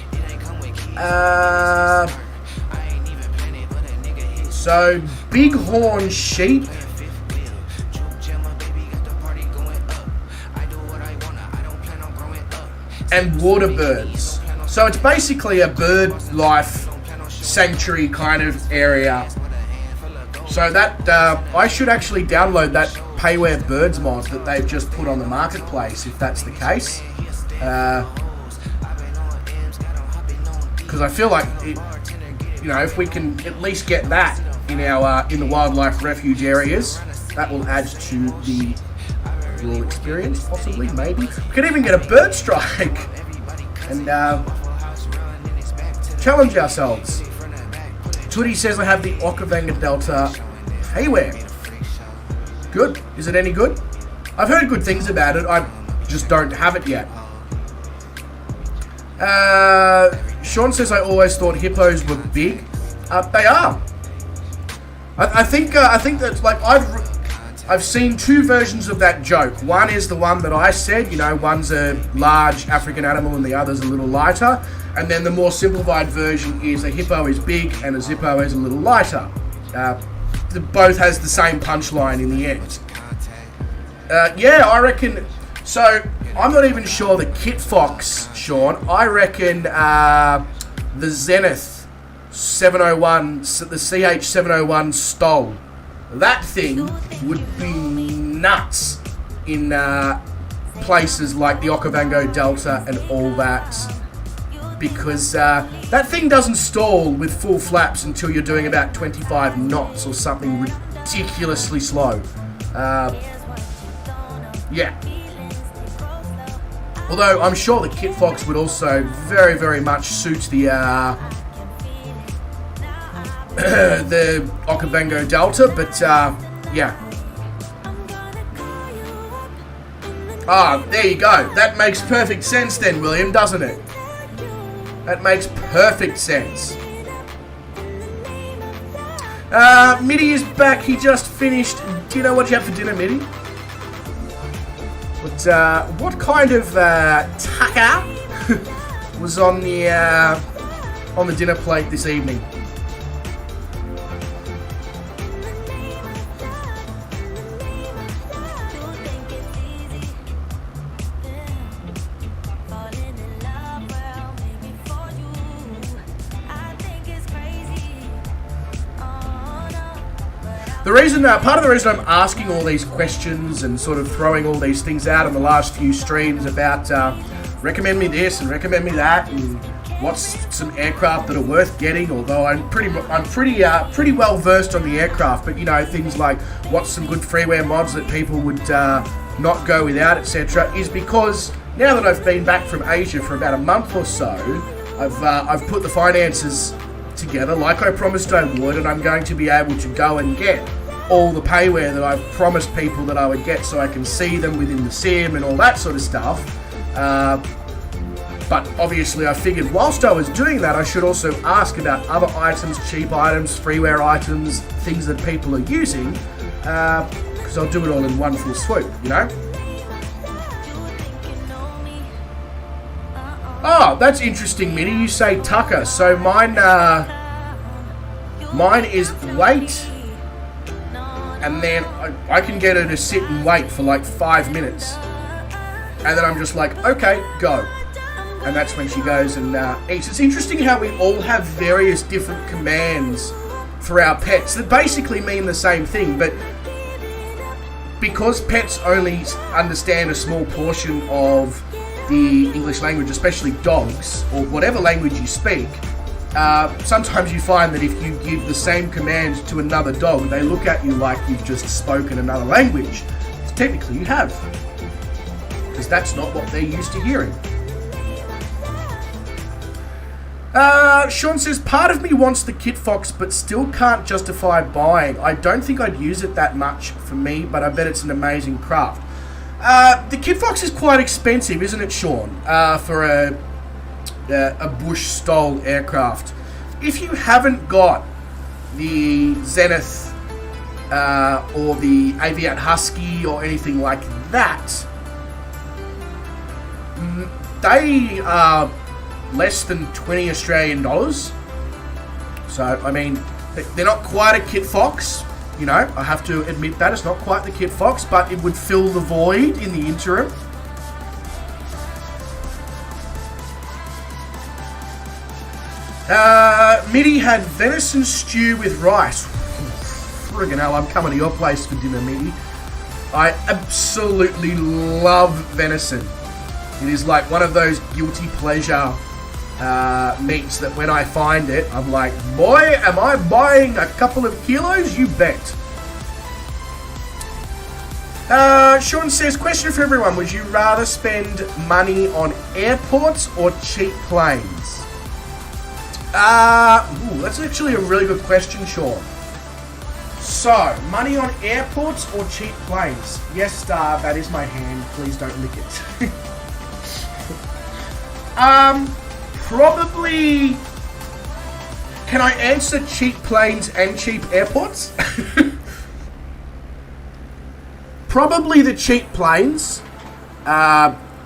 Speaker 2: So bighorn sheep, and water birds. So it's basically a bird life sanctuary kind of area. So that I should actually download that Payware Birds mod that they've just put on the marketplace if that's the case. Because I feel like it, you know, if we can at least get that in our in the wildlife refuge areas, That will add to the rural experience, possibly, maybe. We could even get a bird strike and challenge ourselves. Tootie says I have the Okavango Delta hayware. Good. Is it any good? I've heard good things about it. I just don't have it yet. Sean says I always thought hippos were big. They are. I think that's like I've seen two versions of that joke. One is the one that I said, you know, one's a large African animal and the other's a little lighter. And then the more simplified version is a hippo is big and a zippo is a little lighter. Both has the same punchline in the end. Yeah, I reckon. So I'm not even sure the Kit Fox, Sean. I reckon the Zenith 701, the CH701 Stoll. That thing would be nuts in places like the Okavango Delta and all that. Because that thing doesn't stall with full flaps until you're doing about 25 knots or something ridiculously slow. Yeah. Although I'm sure the Kit Fox would also very, very much suit the the Okavango Delta, but yeah. There you go. That makes perfect sense then, William, doesn't it? That makes perfect sense. Mitty is back. He just finished dinner. What did you have for dinner, Mitty? What kind of tucker was on the dinner plate this evening? The reason, part of the reason I'm asking all these questions and sort of throwing all these things out in the last few streams about recommend me this and recommend me that and what's some aircraft that are worth getting, although I'm pretty well versed on the aircraft, but you know, things like what's some good freeware mods that people would not go without, etc., is because now that I've been back from Asia for about a month or so, I've put the finances together like I promised I would, and I'm going to be able to go and get all the payware that I've promised people that I would get, so I can see them within the sim and all that sort of stuff. But obviously I figured whilst I was doing that, I should also ask about other items, cheap items, freeware items, things that people are using, because I'll do it all in one full swoop, you know? Oh, that's interesting, Minnie. You say tucker. So mine is wait, and then I can get her to sit and wait for like 5 minutes, and then I'm just like, okay, go. And that's when she goes and eats. It's interesting how we all have various different commands for our pets that basically mean the same thing, but because pets only understand a small portion of the English language, especially dogs, or whatever language you speak, sometimes you find that if you give the same command to another dog, they look at you like you've just spoken another language. Technically you have, because that's not what they're used to hearing. Sean says, part of me wants the Kit Fox but still can't justify buying. I don't think I'd use it that much for me, but I bet it's an amazing craft. The Kit Fox is quite expensive, isn't it, Sean, for a Bush Stoll aircraft. If you haven't got the Zenith or the Aviat Husky or anything like that, they are less than 20 Australian dollars. So, I mean, they're not quite a Kit Fox. You know, I have to admit that it's not quite the Kit Fox, but it would fill the void in the interim. Mitty had venison stew with rice. Friggin' hell, I'm coming to your place for dinner, Mitty. I absolutely love venison. It is like one of those guilty pleasure meats that when I find it, I'm like, boy, am I buying a couple of kilos? You bet. Sean says, question for everyone. Would you rather spend money on airports or cheap planes? That's actually a really good question, Sean. So, money on airports or cheap planes? Yes, Star, that is my hand. Please don't lick it. Probably... Can I answer cheap planes and cheap airports? Probably the cheap planes,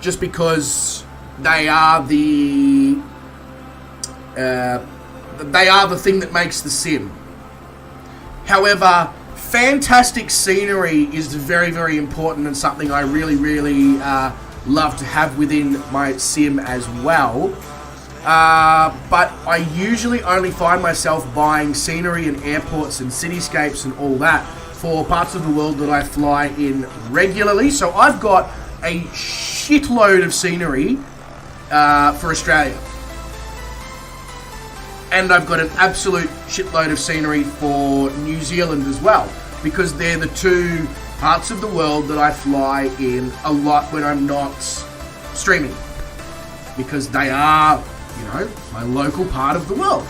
Speaker 2: just because they are the thing that makes the sim. However, fantastic scenery is very, very important and something I really, really love to have within my sim as well. But I usually only find myself buying scenery and airports and cityscapes and all that for parts of the world that I fly in regularly. So I've got a shitload of scenery for Australia. And I've got an absolute shitload of scenery for New Zealand as well, because they're the two parts of the world that I fly in a lot when I'm not streaming, because they are, you know, my local part of the world.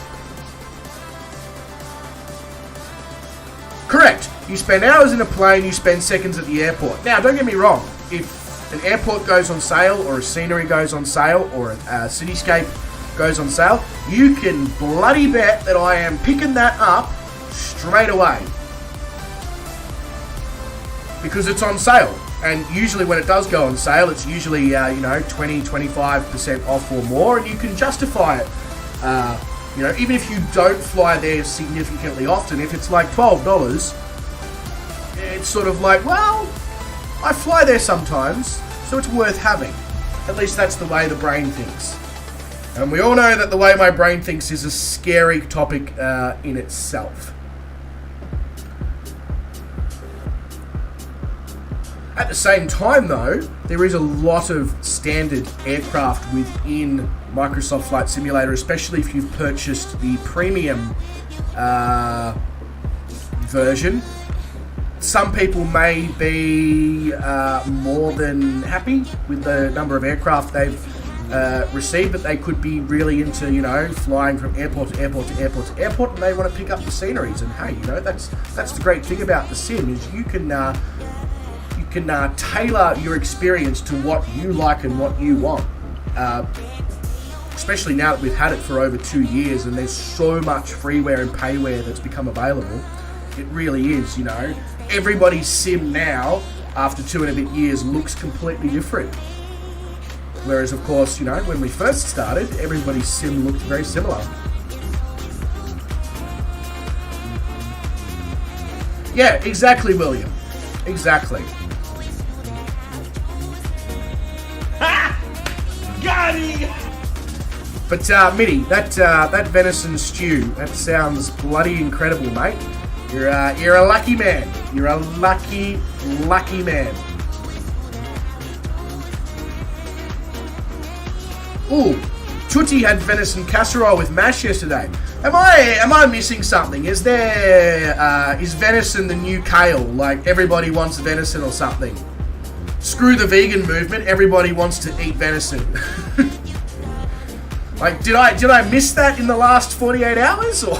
Speaker 2: Correct. You spend hours in a plane, you spend seconds at the airport. Now, don't get me wrong. If an airport goes on sale, or a scenery goes on sale, or a cityscape goes on sale, you can bloody bet that I am picking that up straight away, because it's on sale. And usually when it does go on sale, it's usually 20-25% off or more, and you can justify it. Even if you don't fly there significantly often, if it's like $12, it's sort of like, well, I fly there sometimes, so it's worth having. At least that's the way the brain thinks. And we all know that the way my brain thinks is a scary topic in itself. At the same time, though, there is a lot of standard aircraft within Microsoft Flight Simulator, especially if you've purchased the premium version. Some people may be more than happy with the number of aircraft they've received, but they could be really into, flying from airport to airport to airport to airport, and they want to pick up the sceneries. And hey, that's the great thing about the sim, is you can tailor your experience to what you like and what you want. Especially now that we've had it for over 2 years and there's so much freeware and payware that's become available. It really is, everybody's sim now, after 2 and a bit years, looks completely different. Whereas, of course, when we first started, everybody's sim looked very similar. Yeah, exactly, William. Exactly.
Speaker 1: Got it!
Speaker 2: But, Mitty, that venison stew, that sounds bloody incredible, mate. You're a lucky man. You're a lucky man. Ooh, Tutti had venison casserole with mash yesterday. Am I missing something? Is venison the new kale? Like, everybody wants venison or something? Screw the vegan movement, everybody wants to eat venison. Like, did I miss that in the last 48 hours, or?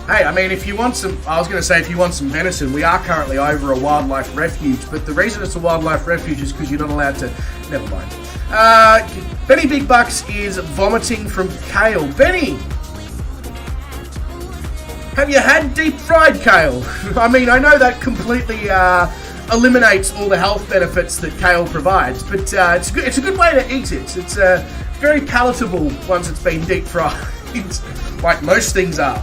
Speaker 2: Hey, I mean, if you want some venison, we are currently over a wildlife refuge, but the reason it's a wildlife refuge is because you're not allowed to... Never mind. Benny Big Bucks is vomiting from kale. Benny! Have you had deep fried kale? I mean, I know that completely eliminates all the health benefits that kale provides, but it's a good way to eat it. It's very palatable once it's been deep fried, like most things are.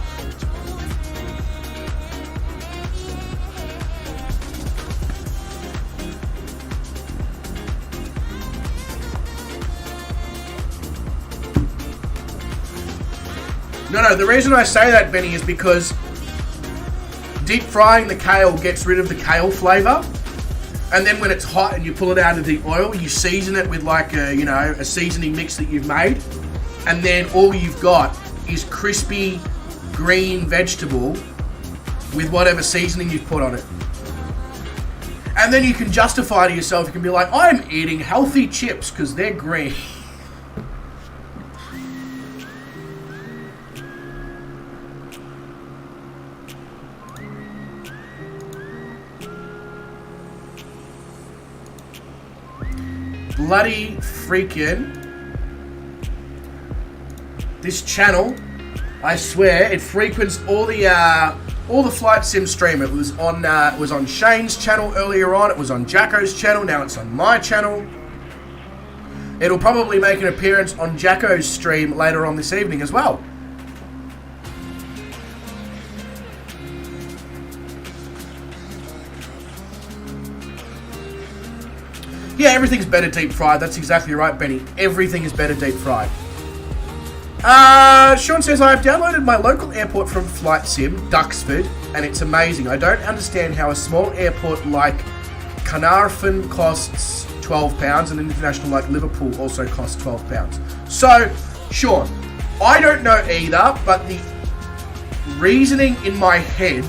Speaker 2: No, the reason I say that, Benny, is because deep frying the kale gets rid of the kale flavour, and then when it's hot and you pull it out of the oil, you season it with like a seasoning mix that you've made, and then all you've got is crispy green vegetable with whatever seasoning you've put on it. And then you can justify to yourself, you can be like, I'm eating healthy chips because they're green. Bloody freaking this channel, I swear it frequents all the flight sim stream. It was on Shane's channel earlier on, it was on Jacko's channel, now it's on my channel. It'll probably make an appearance on Jacko's stream later on this evening as well. Yeah, everything's better deep fried. That's exactly right, Benny. Everything is better deep fried. Sean says, I've downloaded my local airport from Flight Sim, Duxford, and it's amazing. I don't understand how a small airport like Carnarvon costs £12 and an international like Liverpool also costs £12. So, Sean, I don't know either, but the reasoning in my head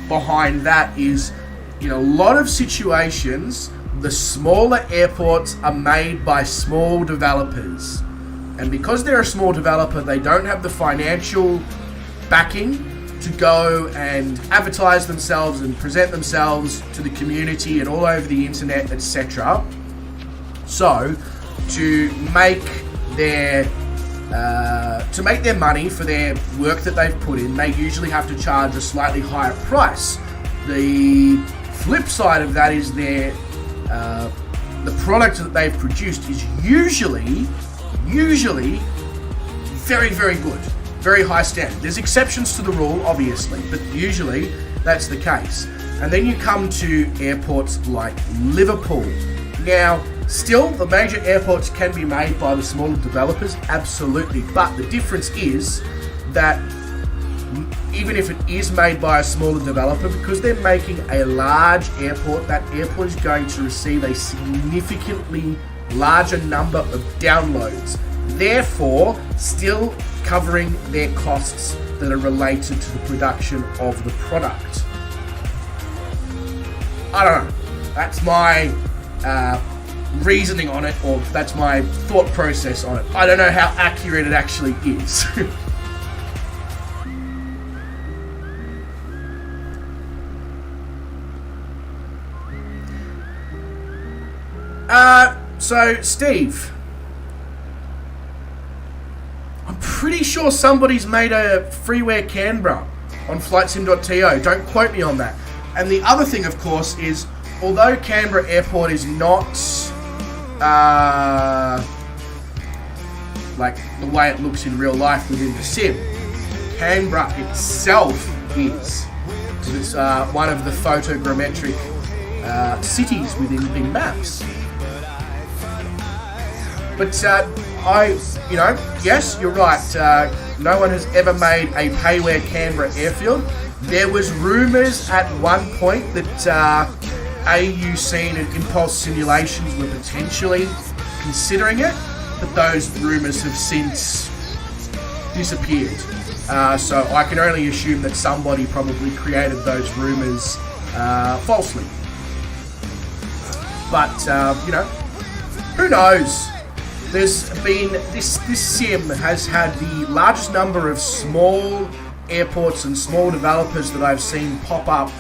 Speaker 2: behind that is, in a lot of situations, the smaller airports are made by small developers. And because they're a small developer, they don't have the financial backing to go and advertise themselves and present themselves to the community and all over the internet, etc. So, to make their money for their work that they've put in, they usually have to charge a slightly higher price. The flip side of that is the product that they've produced is usually very, very good. Very high standard. There's exceptions to the rule, obviously, but usually that's the case. And then you come to airports like Liverpool. Now, still, the major airports can be made by the smaller developers, absolutely. But the difference is that even if it is made by a smaller developer, because they're making a large airport, that airport is going to receive a significantly larger number of downloads, therefore still covering their costs that are related to the production of the product. I don't know. That's my reasoning on it, or that's my thought process on it. I don't know how accurate it actually is. So, Steve, I'm pretty sure somebody's made a freeware Canberra on flightsim.to. Don't quote me on that. And the other thing, of course, is although Canberra Airport is not like the way it looks in real life within the sim, Canberra itself is. It's one of the photogrammetric cities within Bing Maps. But yes, you're right. No one has ever made a payware Canberra airfield. There was rumours at one point that AUC and Impulse Simulations were potentially considering it, but those rumours have since disappeared. So I can only assume that somebody probably created those rumours falsely. But, who knows? There's been, this sim has had the largest number of small airports and small developers that I've seen pop up.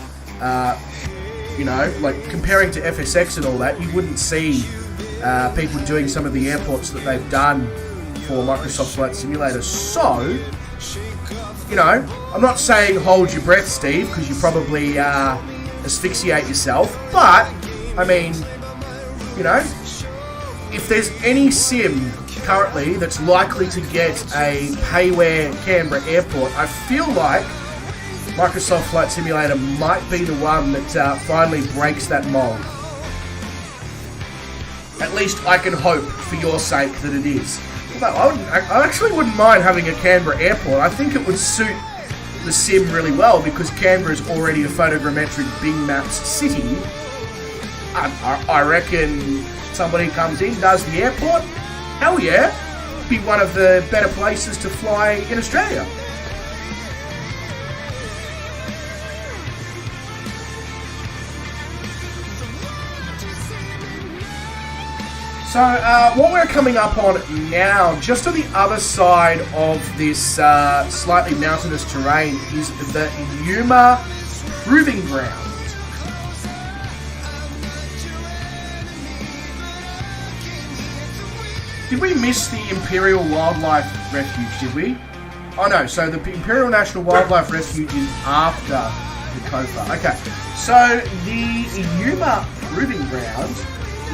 Speaker 2: Like comparing to FSX and all that, you wouldn't see people doing some of the airports that they've done for Microsoft Flight Simulator. So, I'm not saying hold your breath, Steve, because you probably asphyxiate yourself, but, I mean, if there's any sim currently that's likely to get a payware Canberra airport, I feel like Microsoft Flight Simulator might be the one that finally breaks that mold. At least I can hope for your sake that it is. Although I actually wouldn't mind having a Canberra airport. I think it would suit the sim really well because Canberra is already a photogrammetric Bing Maps city. I reckon somebody comes in, does the airport, hell yeah, be one of the better places to fly in Australia. So what we're coming up on now, just on the other side of this slightly mountainous terrain, is the Yuma Proving Ground. Did we miss the Imperial Wildlife Refuge, did we? Oh no, so the Imperial National Wildlife Refuge is after the COFA. Okay, so the Yuma Proving Ground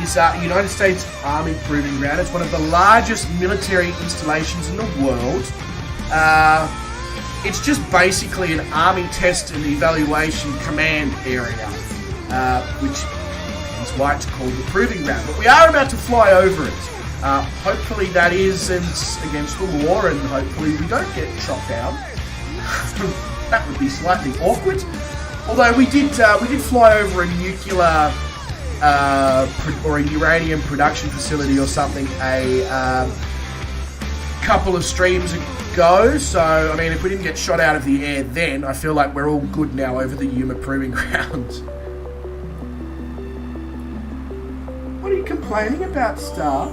Speaker 2: is a United States Army Proving Ground. It's one of the largest military installations in the world. It's just basically an Army test and evaluation command area, which is why it's called the Proving Ground. But we are about to fly over it. Hopefully that isn't against the law, and hopefully we don't get shot down. That would be slightly awkward. Although we did fly over a nuclear or a uranium production facility or something a couple of streams ago. So I mean, if we didn't get shot out of the air then, I feel like we're all good now over the Yuma Proving Ground. What are you complaining about, Star?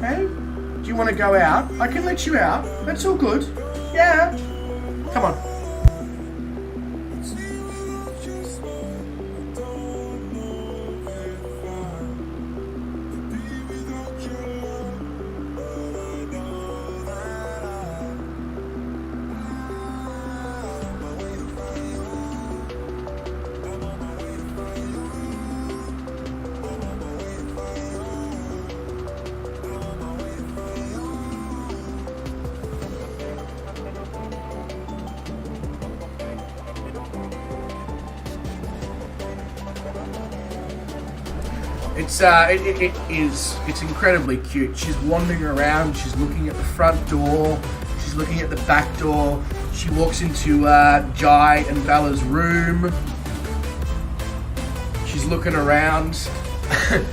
Speaker 2: Hey, do you want to go out? I can let you out. That's all good. Yeah. Come on. It's incredibly cute. She's wandering around, she's looking at the front door, she's looking at the back door, she walks into Jai and Bella's room, she's looking around. I'm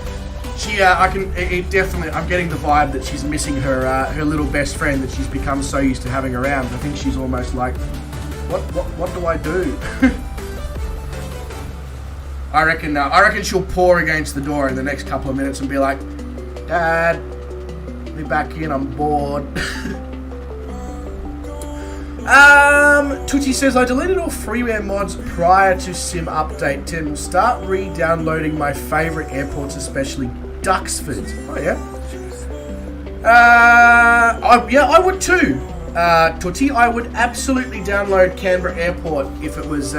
Speaker 2: getting the vibe that she's missing her little best friend that she's become so used to having around. I think she's almost like, what do I do? I reckon she'll paw against the door in the next couple of minutes and be like, Dad, let me back in, I'm bored. Tootsie says, I deleted all freeware mods prior to Sim Update 10. Will start re-downloading my favourite airports, especially Duxford. Oh, yeah? I would too. Tootsie, I would absolutely download Canberra Airport if it was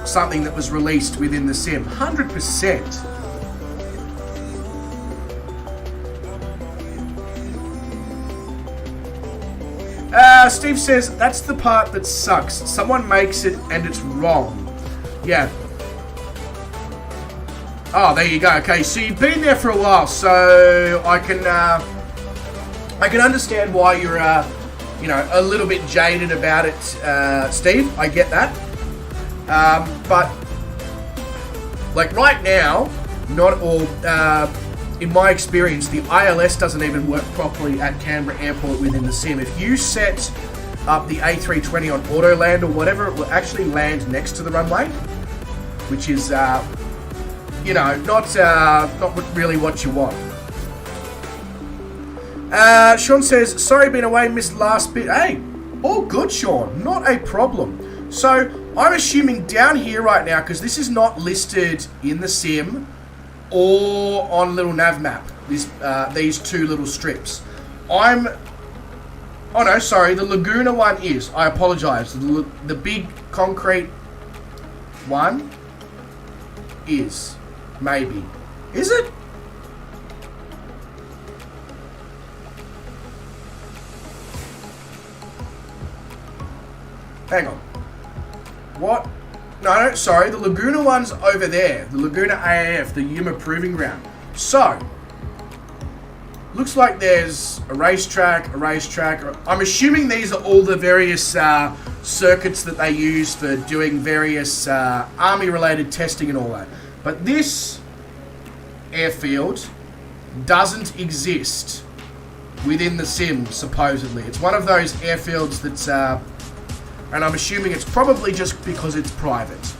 Speaker 2: something that was released within the sim. 100%. Steve says, that's the part that sucks. Someone makes it and it's wrong. Yeah. Oh, there you go. Okay, so you've been there for a while, so I can understand why you're, a little bit jaded about it, Steve. I get that. But like right now, not all, in my experience, the ILS doesn't even work properly at Canberra Airport within the sim. If you set up the A320 on auto land or whatever, it will actually land next to the runway, which is, not really what you want. Sean says, sorry, been away, missed last bit. Hey, all good, Sean, not a problem. So I'm assuming down here right now, because this is not listed in the sim or on little nav map, these two little strips. Oh no, sorry, the Laguna one is. I apologise. The big concrete one is. Maybe. Is it? Hang on. What? No, sorry, the Laguna one's over there. The Laguna AAF, the Yuma Proving Ground. So, looks like there's a racetrack. I'm assuming these are all the various circuits that they use for doing various Army-related testing and all that. But this airfield doesn't exist within the sim, supposedly. It's one of those airfields that's, and I'm assuming it's probably just because it's private.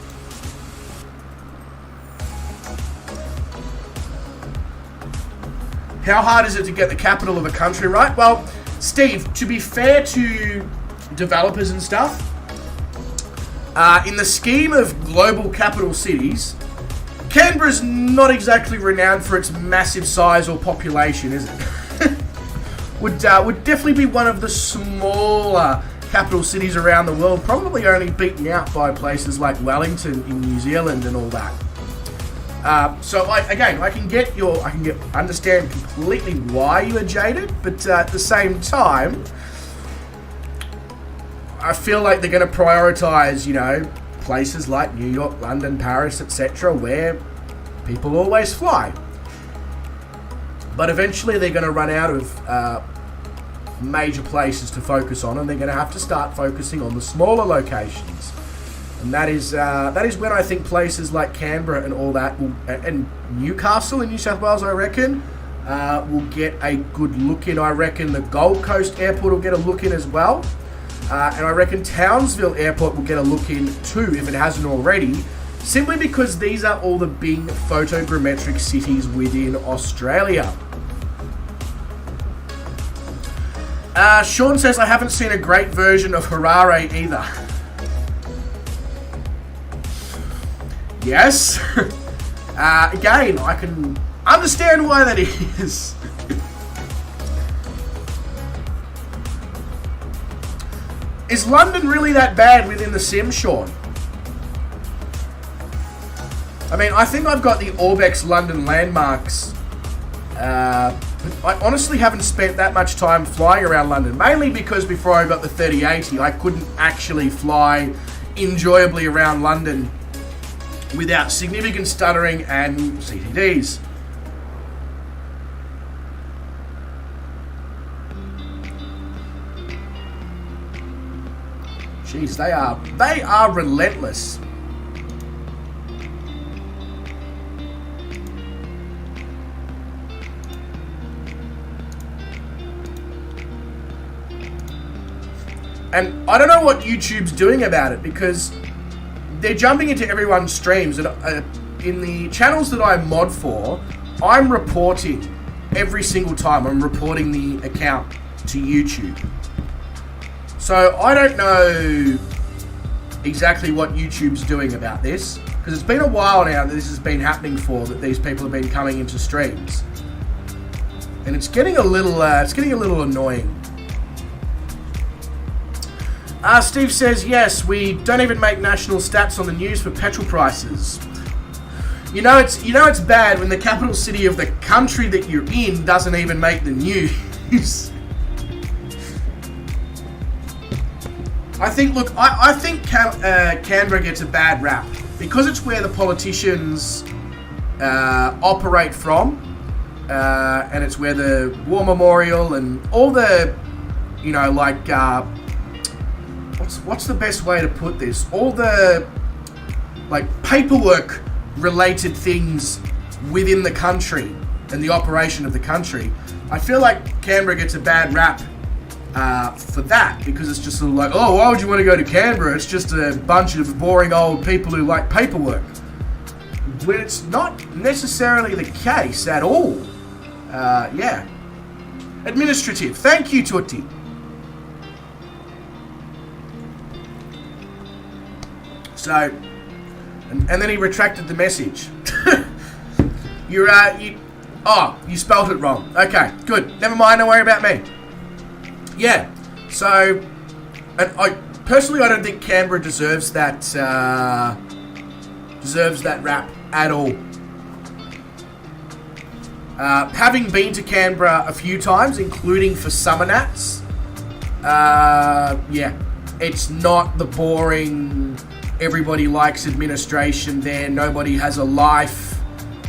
Speaker 2: How hard is it to get the capital of a country right? Well, Steve, to be fair to developers and stuff, in the scheme of global capital cities, Canberra's not exactly renowned for its massive size or population, is it? would definitely be one of the smaller capital cities around the world, probably only beaten out by places like Wellington in New Zealand and all that. So I can understand completely why you are jaded, but at the same time, I feel like they're going to prioritize, places like New York, London, Paris, etc., where people always fly. But eventually they're going to run out of major places to focus on, and they're going to have to start focusing on the smaller locations. And that is when I think places like Canberra and all that, and Newcastle in New South Wales, I reckon, will get a good look in. I reckon the Gold Coast Airport will get a look in as well. And I reckon Townsville Airport will get a look in too, if it hasn't already, simply because these are all the big photogrammetric cities within Australia. Sean says, I haven't seen a great version of Harare either. Yes. Again, I can understand why that is. Is London really that bad within the sim, Sean? I mean, I think I've got the Orbex London landmarks. I honestly haven't spent that much time flying around London, mainly because before I got the 3080, I couldn't actually fly enjoyably around London without significant stuttering and CTDs. Jeez, they are relentless. And I don't know what YouTube's doing about it, because they're jumping into everyone's streams. And in the channels that I mod for, I'm reporting every single time. I'm reporting the account to YouTube. So I don't know exactly what YouTube's doing about this, because it's been a while now that this has been happening for, that these people have been coming into streams. And it's getting a little annoying. Steve says, yes, we don't even make national stats on the news for petrol prices. It's bad when the capital city of the country that you're in doesn't even make the news. I think Canberra gets a bad rap because it's where the politicians operate from, and it's where the War Memorial and all the, what's the best way to put this? All the paperwork related things within the country and the operation of the country. I feel like Canberra gets a bad rap for that, because it's just sort of like, oh, why would you want to go to Canberra? It's just a bunch of boring old people who like paperwork. When it's not necessarily the case at all. Yeah. Administrative. Thank you, Tutti. So, and then he retracted the message. You spelled it wrong. Okay, good. Never mind, don't worry about me. Yeah, so, and I don't think Canberra deserves that rap at all. Having been to Canberra a few times, including for summer nats, yeah, it's not the boring, everybody likes administration there, nobody has a life,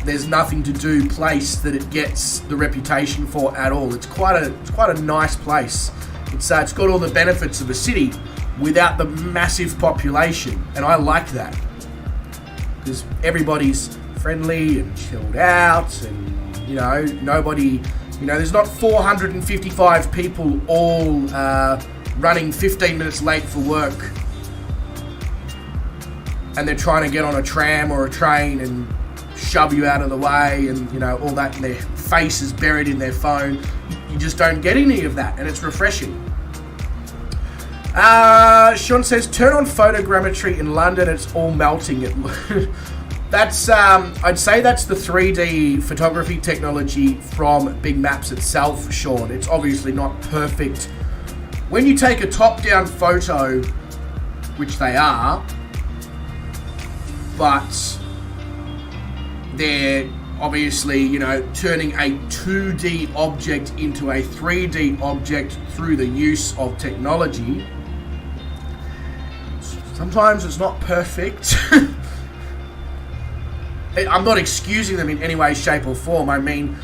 Speaker 2: there's nothing to do place that it gets the reputation for at all. It's quite a nice place. It's got all the benefits of a city without the massive population, and I like that because everybody's friendly and chilled out, and Nobody, there's not 455 people all running 15 minutes late for work, and they're trying to get on a tram or a train and shove you out of the way, and all that, and their face is buried in their phone. You just don't get any of that, and it's refreshing. Sean says, turn on photogrammetry in London, it's all melting. That's, I'd say that's the 3D photography technology from Big Maps itself, Sean. It's obviously not perfect. When you take a top-down photo, which they are, but they're obviously, turning a 2D object into a 3D object through the use of technology. Sometimes it's not perfect. I'm not excusing them in any way, shape or form. I mean,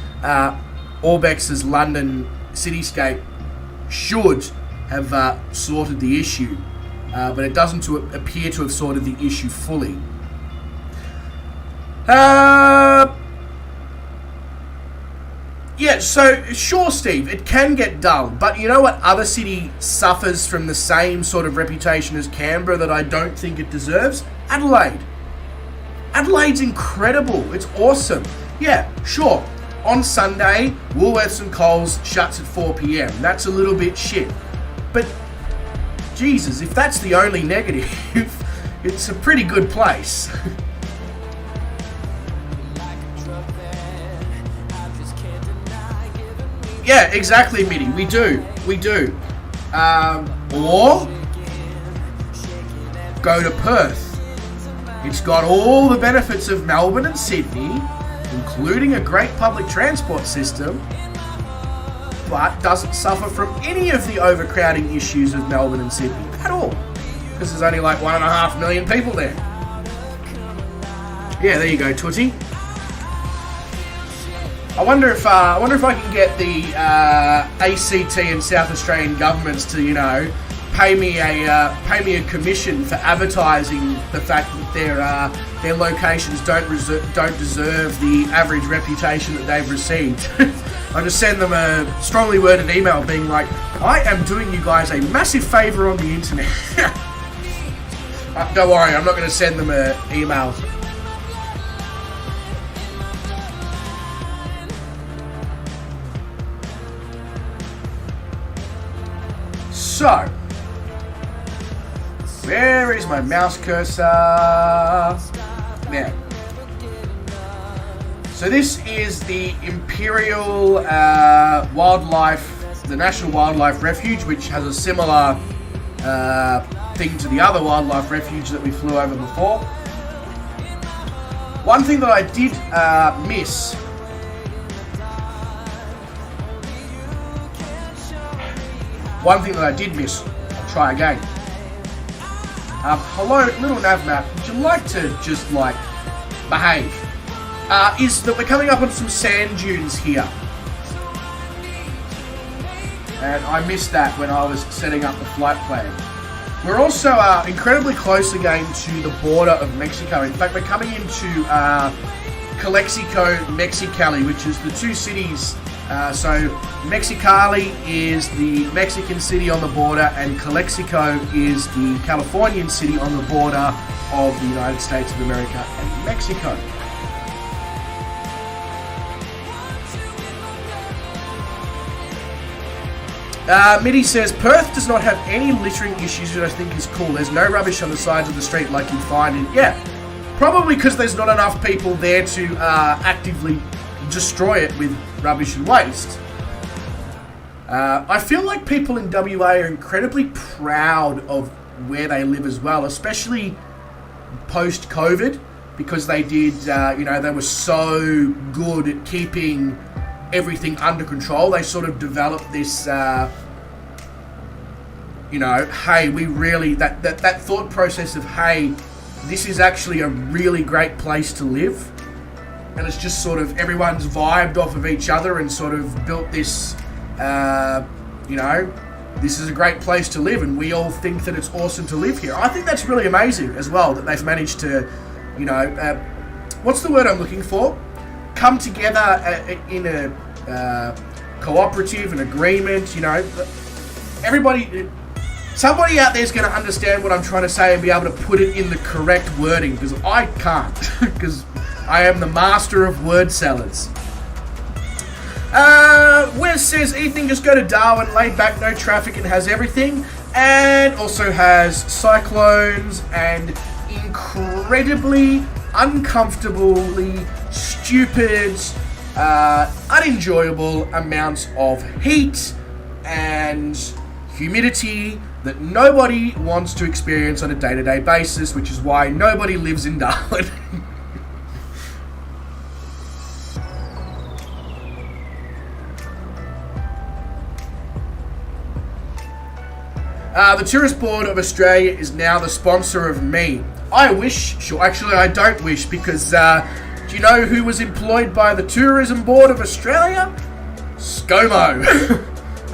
Speaker 2: Orbex's London cityscape should have sorted the issue, but it doesn't appear to have sorted the issue fully. Yeah, so sure, Steve, it can get dull, but you know what other city suffers from the same sort of reputation as Canberra that I don't think it deserves? Adelaide. Adelaide's incredible. It's awesome. Yeah, sure. On Sunday, Woolworths and Coles shuts at 4 p.m. That's a little bit shit. But, Jesus, if that's the only negative, it's a pretty good place. Yeah, exactly, Mitty. We do. Or go to Perth. It's got all the benefits of Melbourne and Sydney, including a great public transport system, but doesn't suffer from any of the overcrowding issues of Melbourne and Sydney at all, because there's only like 1.5 million people there. Yeah, there you go, Tootie. I wonder if I can get the ACT and South Australian governments to, pay me a commission for advertising the fact that their locations don't deserve the average reputation that they've received. I'll just send them a strongly worded email being like, I am doing you guys a massive favour on the internet. Don't worry, I'm not going to send them an email. So, where is my mouse cursor? There. So this is the Imperial Wildlife, the National Wildlife Refuge, which has a similar thing to the other wildlife refuge that we flew over before. One thing that I did miss I'll try again. Hello, little navmap, would you like to just, behave? Is that we're coming up on some sand dunes here. And I missed that when I was setting up the flight plan. We're also incredibly close again to the border of Mexico. In fact, we're coming into Calexico, Mexicali, which is the two cities. So Mexicali is the Mexican city on the border, and Calexico is the Californian city on the border of the United States of America and Mexico. Mitty says, Perth does not have any littering issues, which I think is cool. There's no rubbish on the sides of the street like you'd find in... Yeah, probably because there's not enough people there to actively destroy it with rubbish and waste. I feel like people in WA are incredibly proud of where they live as well, especially post-COVID, because they did, they were so good at keeping everything under control. They sort of developed this, hey, we really, that thought process of, hey, this is actually a really great place to live. And it's just sort of everyone's vibed off of each other and sort of built this, this is a great place to live, and we all think that it's awesome to live here. I think that's really amazing as well, that they've managed to, what's the word I'm looking for? come together in a cooperative, an agreement. You know, somebody out there is going to understand what I'm trying to say and be able to put it in the correct wording, because I can't, because I am the master of word salads. Wes says, Ethan, just go to Darwin, laid back, no traffic, and has everything, and also has cyclones and incredibly uncomfortably stupid, unenjoyable amounts of heat and humidity that nobody wants to experience on a day-to-day basis, which is why nobody lives in Darwin. The Tourist Board of Australia is now the sponsor of me. I wish, sure, actually I don't wish, because do you know who was employed by the Tourism Board of Australia? ScoMo.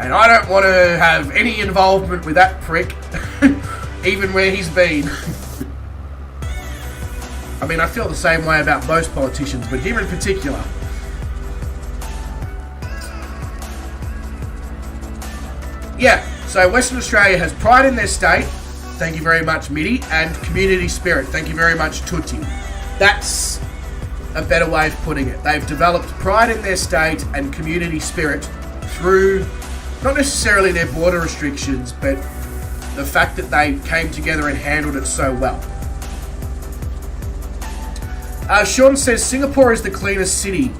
Speaker 2: And I don't want to have any involvement with that prick, even where he's been. I mean, I feel the same way about most politicians, but him in particular. Yeah, so Western Australia has pride in their state. Thank you very much, Mitty. And community spirit. Thank you very much, Tutti. That's a better way of putting it. They've developed pride in their state and community spirit through not necessarily their border restrictions, but the fact that they came together and handled it so well. Sean says, Singapore is the cleanest city,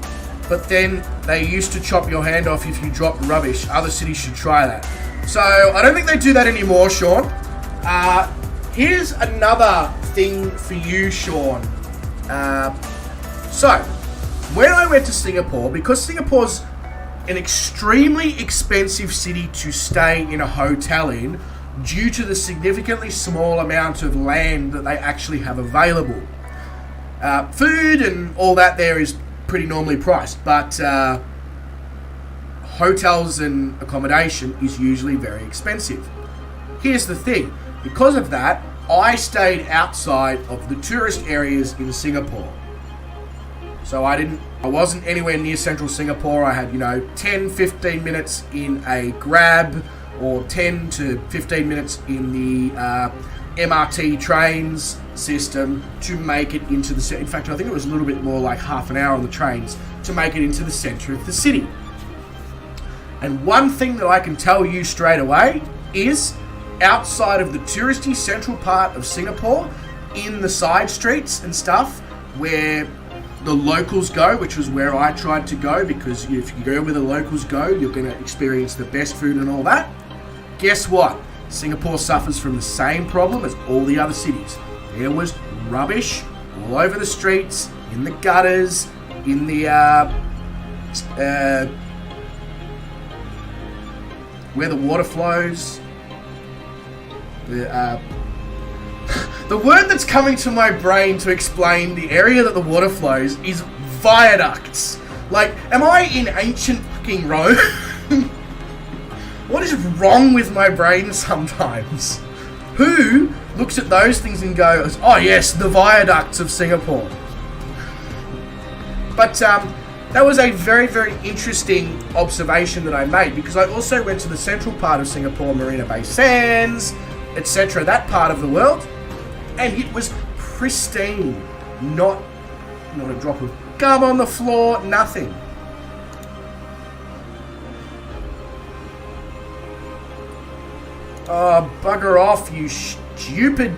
Speaker 2: but then they used to chop your hand off if you dropped rubbish. Other cities should try that. So, I don't think they do that anymore, Sean. Here's another thing for you, Sean. So, when I went to Singapore, because Singapore's an extremely expensive city to stay in a hotel in, due to the significantly small amount of land that they actually have available. Food and all that there is pretty normally priced, but hotels and accommodation is usually very expensive. Here's the thing, because of that, I stayed outside of the tourist areas in Singapore. So I wasn't anywhere near central Singapore. I had, 10-15 minutes in a Grab, or 10 to 15 minutes in the MRT trains system to make it into the... In fact, I think it was a little bit more like half an hour on the trains to make it into the centre of the city. And one thing that I can tell you straight away is, outside of the touristy central part of Singapore, in the side streets and stuff, where the locals go, which was where I tried to go, because if you go where the locals go, you're going to experience the best food and all that. Guess what? Singapore suffers from the same problem as all the other cities. There was rubbish all over the streets, in the gutters, in the where the water flows. The word that's coming to my brain to explain the area that the water flows is viaducts. Like, am I in ancient fucking Rome? What is wrong with my brain sometimes? Who looks at those things and goes, oh yes, the viaducts of Singapore? But that was a very, very interesting observation that I made, because I also went to the central part of Singapore, Marina Bay Sands, etc., that part of the world, and it was pristine. Not a drop of gum on the floor, nothing. Oh, bugger off, you stupid...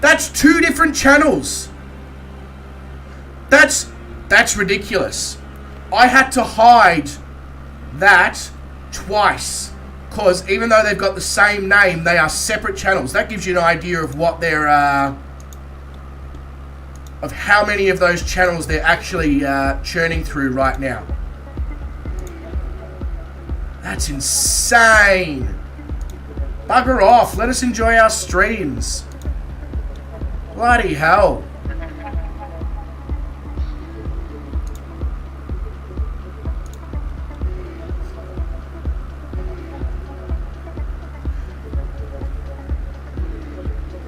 Speaker 2: That's two different channels. That's ridiculous. I had to hide that twice, because even though they've got the same name, they are separate channels. That gives you an idea of what they're of how many of those channels they're actually churning through right now. That's insane. Bugger off. Let us enjoy our streams. Bloody hell.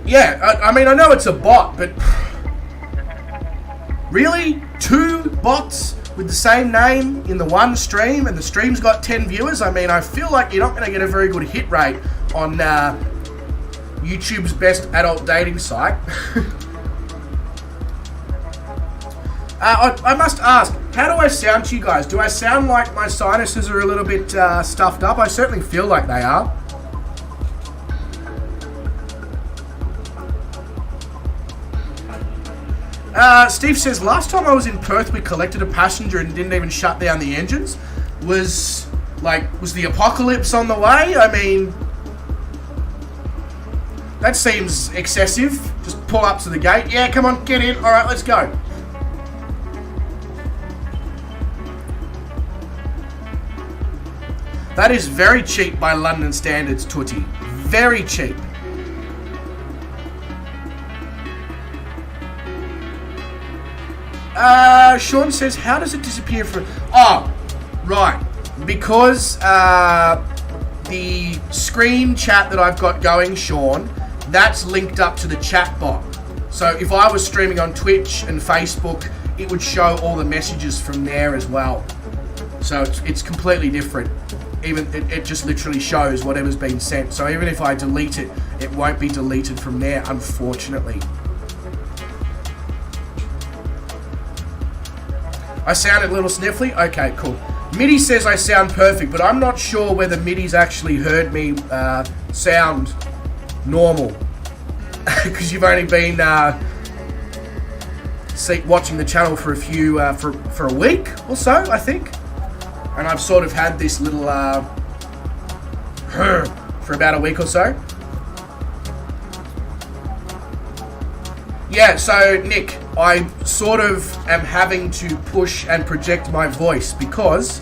Speaker 2: Yeah, I mean, I know it's a bot, but really? 2 bots with the same name in the one stream, and the stream's got 10 viewers? I mean, I feel like you're not going to get a very good hit rate on YouTube's best adult dating site. I must ask, how do I sound to you guys? Do I sound like my sinuses are a little bit stuffed up? I certainly feel like they are. Steve says, last time I was in Perth, we collected a passenger and didn't even shut down the engines. Was the apocalypse on the way? I mean, that seems excessive. Just pull up to the gate. Yeah, come on, get in. All right, let's go. That is very cheap by London standards, Tootie. Very cheap. Sean says, how does it disappear from... Oh, right. Because the screen chat that I've got going, Sean, that's linked up to the chat bot. So if I was streaming on Twitch and Facebook, it would show all the messages from there as well. So it's completely different. Even it just literally shows whatever's been sent. So even if I delete it, it won't be deleted from there, unfortunately. I sounded a little sniffly? Okay, cool. Mitty says I sound perfect, but I'm not sure whether Mitty's actually heard me sound normal. Because you've only been watching the channel for a week or so, I think. And I've sort of had this little for about a week or so. Yeah, so Nick, I sort of am having to push and project my voice because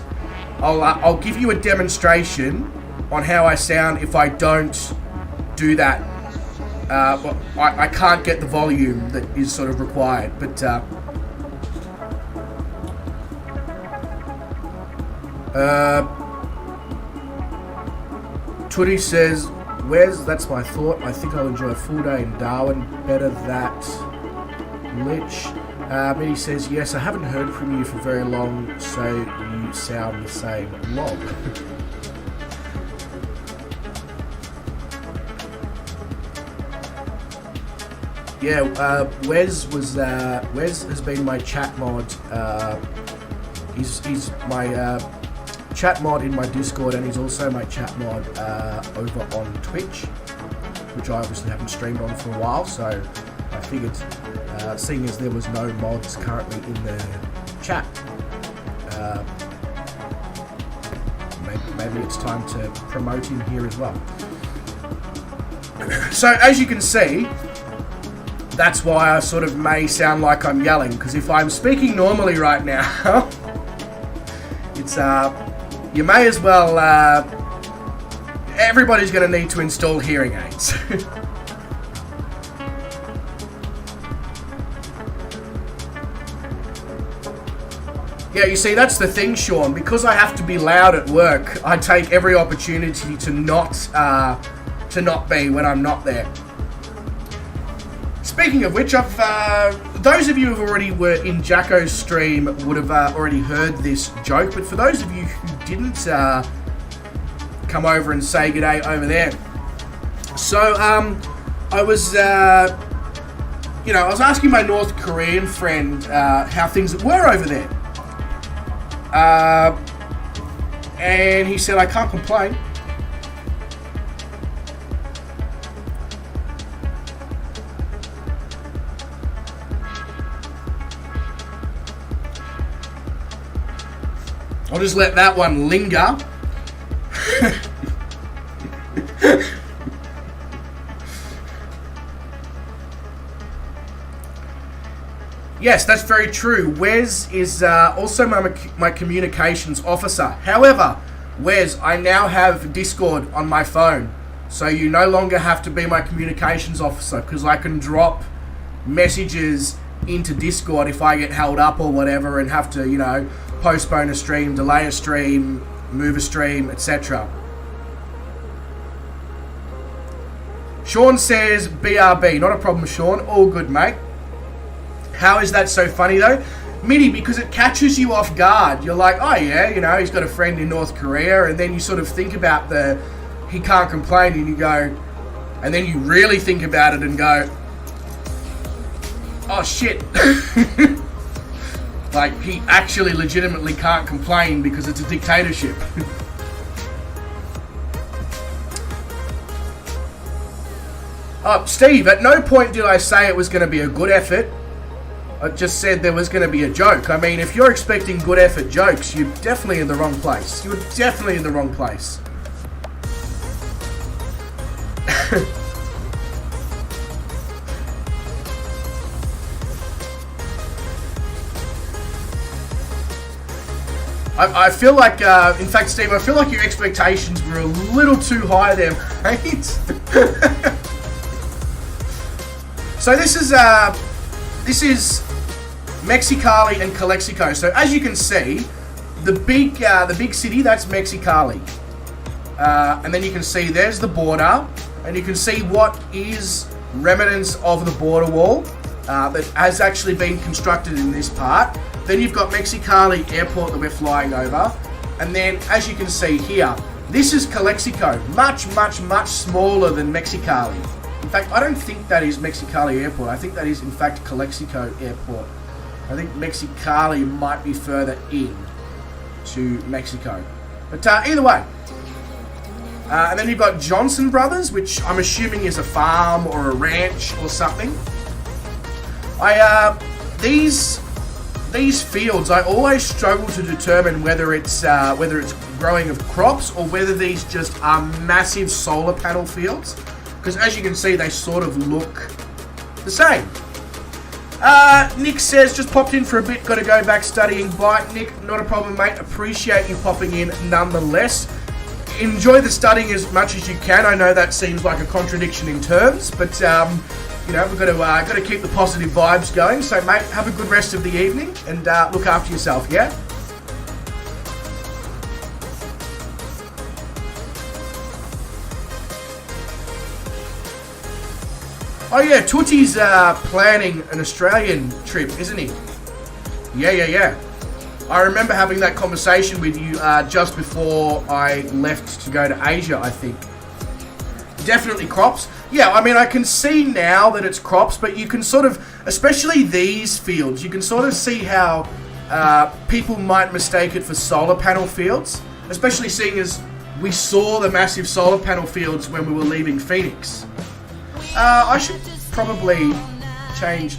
Speaker 2: I'll give you a demonstration on how I sound if I don't do that. Well, I can't get the volume that is sort of required, but Tootie says, Wes, that's my thought. I think I'll enjoy a full day in Darwin. Better that. Lich. Mitty says, yes, I haven't heard from you for very long, so you sound the same. Lol. Yeah, Wes has been my chat mod. He's my chat mod in my Discord, and he's also my chat mod over on Twitch, which I obviously haven't streamed on for a while, so I figured, seeing as there was no mods currently in the chat, maybe it's time to promote him here as well. So as you can see, that's why I sort of may sound like I'm yelling, because if I'm speaking normally right now, it's you may as well, everybody's going to need to install hearing aids. Yeah, you see, that's the thing, Sean. Because I have to be loud at work, I take every opportunity to not be when I'm not there. Speaking of which, those of you who already were in Jacko's stream would have already heard this joke, but for those of you who didn't come over and say g'day over there. So, I was asking my North Korean friend how things were over there. And he said, I can't complain. I'll just let that one linger. Yes, that's very true. Wes is also my communications officer. However, Wes, I now have Discord on my phone. So you no longer have to be my communications officer, because I can drop messages into Discord if I get held up or whatever and have to, postpone a stream, delay a stream, move a stream, etc. Sean says, BRB. Not a problem, Sean. All good, mate. How is that so funny, though? Mitty, because it catches you off guard. You're like, oh, yeah, you know, he's got a friend in North Korea. And then you sort of think about he can't complain, and you go... And then you really think about it and go, oh, shit. Like, he actually legitimately can't complain because it's a dictatorship. Oh, Steve, at no point did I say it was going to be a good effort. I just said there was going to be a joke. I mean, if you're expecting good effort jokes, you're definitely in the wrong place. You're definitely in the wrong place. I feel like, in fact, Steve, I feel like your expectations were a little too high there, mate. So this is Mexicali and Calexico. So as you can see, the big city, that's Mexicali. And then you can see there's the border, and you can see what is remnants of the border wall that has actually been constructed in this part. Then you've got Mexicali Airport that we're flying over. And then, as you can see here, this is Calexico. Much, much, much smaller than Mexicali. In fact, I don't think that is Mexicali Airport. I think that is, in fact, Calexico Airport. I think Mexicali might be further in to Mexico. But either way. And then you've got Johnson Brothers, which I'm assuming is a farm or a ranch or something. These fields, I always struggle to determine whether it's growing of crops or whether these just are massive solar panel fields. Because as you can see, they sort of look the same. Nick says, just popped in for a bit, got to go back studying. Bye, Nick. Not a problem, mate. Appreciate you popping in nonetheless. Enjoy the studying as much as you can. I know that seems like a contradiction in terms, but you know, we've got to keep the positive vibes going. So, mate, have a good rest of the evening and look after yourself, yeah? Oh, yeah, Tootie's planning an Australian trip, isn't he? Yeah. I remember having that conversation with you just before I left to go to Asia, I think. Definitely crops. Yeah, I mean, I can see now that it's crops, but you can sort of, especially these fields, you can sort of see how people might mistake it for solar panel fields, especially seeing as we saw the massive solar panel fields when we were leaving Phoenix. I should probably change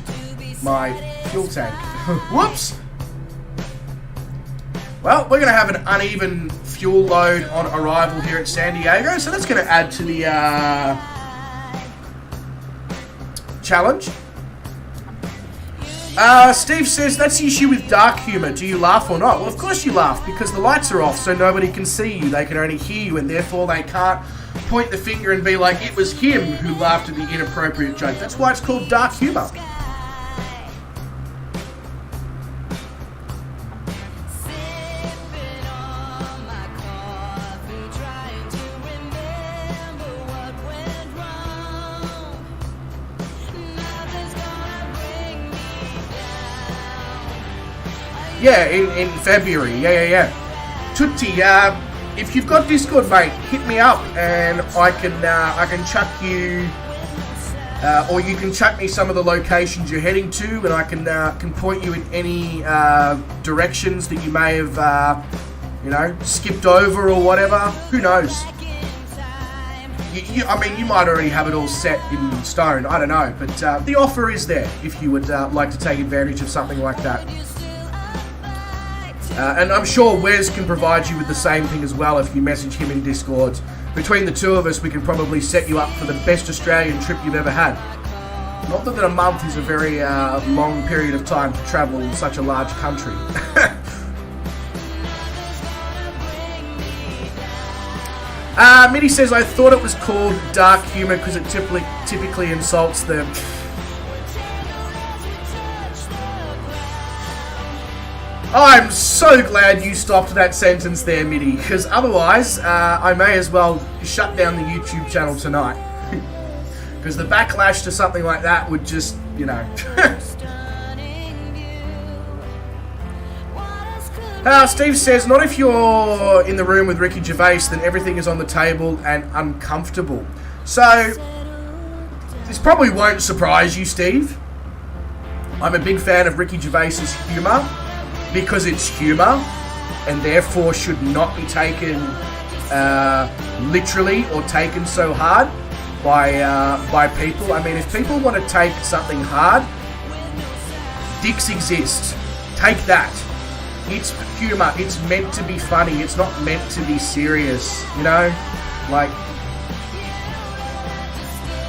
Speaker 2: my fuel tank. Whoops! Well, we're going to have an uneven fuel load on arrival here at San Diego, so that's going to add to the challenge. Steve says, that's the issue with dark humour. Do you laugh or not? Well, of course you laugh, because the lights are off, so nobody can see you. They can only hear you, and therefore they can't point the finger and be like, it was him who laughed at the inappropriate joke. That's why it's called dark humour. Yeah, in February. Yeah. Tutti, if you've got Discord, mate, hit me up and I can chuck you, or you can chuck me some of the locations you're heading to, and I can point you in any directions that you may have, you know, skipped over or whatever. Who knows? I mean, you might already have it all set in stone. I don't know, but the offer is there if you would like to take advantage of something like that. And I'm sure Wes can provide you with the same thing as well if you message him in Discord. Between the two of us, we can probably set you up for the best Australian trip you've ever had. Not that a month is a very long period of time to travel in such a large country. Mitty says, I thought it was called dark humour because it typically insults them. I'm so glad you stopped that sentence there, Mitty, because otherwise I may as well shut down the YouTube channel tonight. Because the backlash to something like that would just, you know. Steve says, not if you're in the room with Ricky Gervais, then everything is on the table and uncomfortable. So, this probably won't surprise you, Steve. I'm a big fan of Ricky Gervais's humour because it's humour and therefore should not be taken literally or taken so hard by people. I mean, if people want to take something hard, dicks exist. Take that. It's humour. It's meant to be funny. It's not meant to be serious, you know? Like,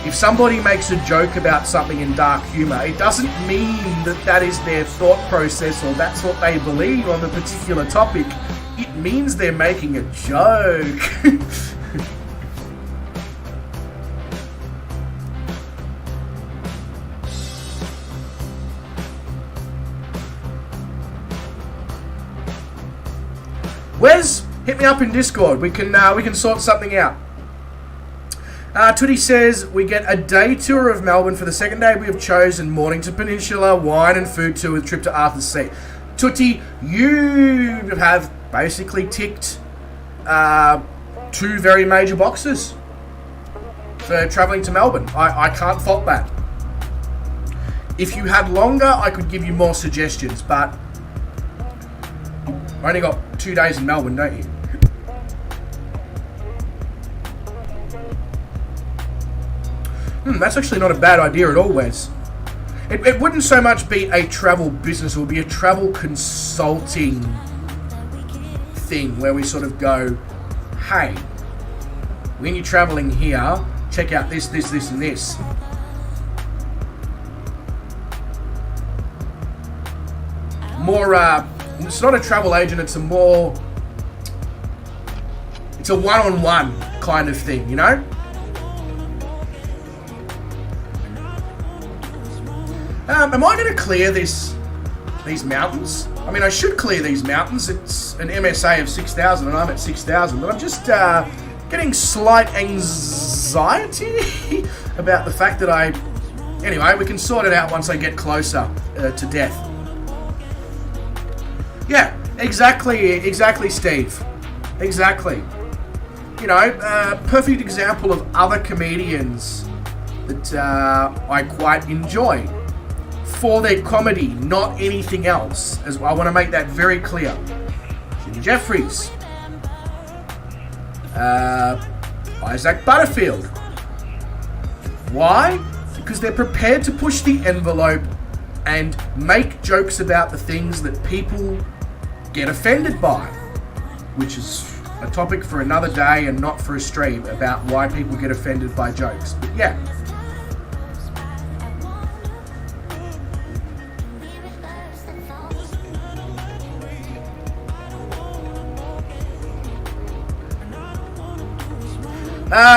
Speaker 2: if somebody makes a joke about something in dark humour, it doesn't mean that that is their thought process or that's what they believe on the particular topic. It means they're making a joke. Wes, hit me up in Discord. We can sort something out. Tootie says, we get a day tour of Melbourne. For the second day we have chosen Mornington Peninsula, wine and food tour with trip to Arthur's Seat. Tootie, you have basically ticked 2 very major boxes for travelling to Melbourne. I can't fault that. If you had longer, I could give you more suggestions, but only got 2 days in Melbourne, don't you? That's actually not a bad idea at all, Wes. It wouldn't so much be a travel business, it would be a travel consulting thing where we sort of go, hey, when you're traveling here, check out this, this, this, and this. More, it's not a travel agent, it's a one-on-one kind of thing, you know? Am I going to clear these mountains? I mean, I should clear these mountains. It's an MSA of 6,000 and I'm at 6,000, but I'm just getting slight anxiety about the fact that Anyway, we can sort it out once I get closer to death. Yeah, exactly, Steve. Exactly. You know, perfect example of other comedians that I quite enjoy for their comedy, not anything else. As I want to make that very clear. Jimmy Jeffries, Isaac Butterfield. Why? Because they're prepared to push the envelope and make jokes about the things that people get offended by, which is a topic for another day and not for a stream about why people get offended by jokes. But yeah.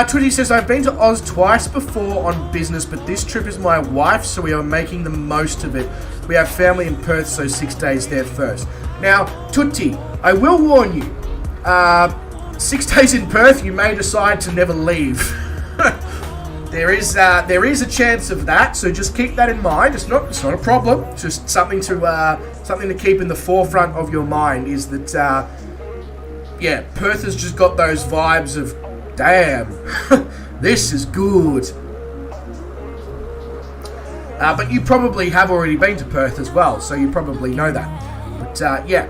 Speaker 2: Twitty says, I've been to Oz twice before on business, but this trip is my wife's, so we are making the most of it. We have family in Perth, so 6 days there first. Now, Tutti, I will warn you, 6 days in Perth, you may decide to never leave. There is a chance of that, so just keep that in mind. It's not a problem. It's just something to keep in the forefront of your mind. Is that yeah, Perth has just got those vibes of, damn, this is good. But you probably have already been to Perth as well, so you probably know that. But yeah.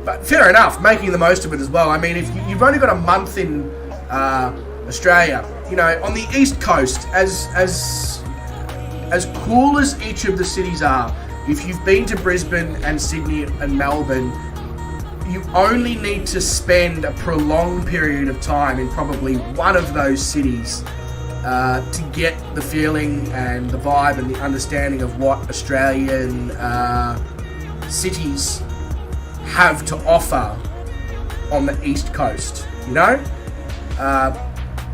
Speaker 2: But fair enough, making the most of it as well. I mean, if you've only got a month in Australia, you know, on the East Coast, as cool as each of the cities are, if you've been to Brisbane and Sydney and Melbourne, you only need to spend a prolonged period of time in probably one of those cities to get the feeling and the vibe and the understanding of what Australian cities have to offer on the East Coast, you know?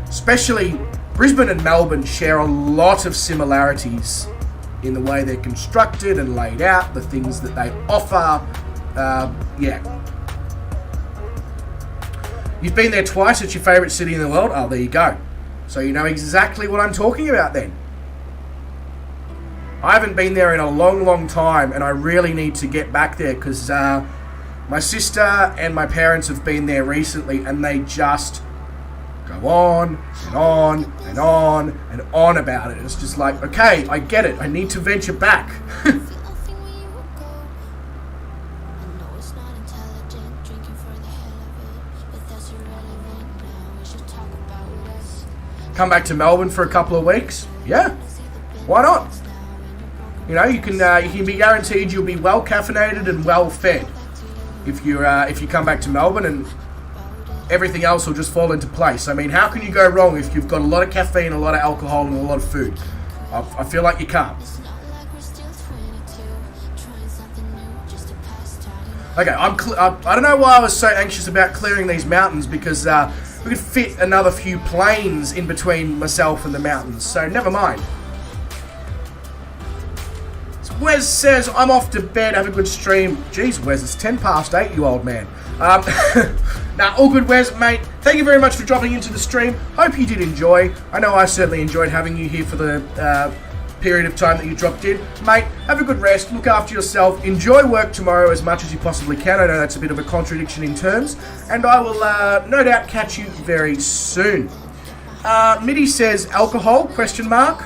Speaker 2: Especially Brisbane and Melbourne share a lot of similarities in the way they're constructed and laid out, the things that they offer, yeah. You've been there twice. It's your favourite city in the world. Oh, there you go. So you know exactly what I'm talking about then. I haven't been there in a long, long time, and I really need to get back there because my sister and my parents have been there recently, and they just go on and on and on and on about it. It's just like, okay, I get it. I need to venture back. Come back to Melbourne for a couple of weeks? Yeah, why not? You know, you can be guaranteed you'll be well caffeinated and well fed if you come back to Melbourne, and everything else will just fall into place. I mean, how can you go wrong if you've got a lot of caffeine, a lot of alcohol, and a lot of food? I feel like you can't. Okay, I don't know why I was so anxious about clearing these mountains, because we could fit another few planes in between myself and the mountains, so never mind. So Wes says, I'm off to bed, have a good stream. Jeez, Wes, it's 10 past 8, you old man. Nah, all good, Wes, mate. Thank you very much for dropping into the stream. Hope you did enjoy. I know I certainly enjoyed having you here for the period of time that you dropped in. Mate, have a good rest, look after yourself, enjoy work tomorrow as much as you possibly can. I know that's a bit of a contradiction in terms, and I will no doubt catch you very soon. Mitty says, alcohol, question mark?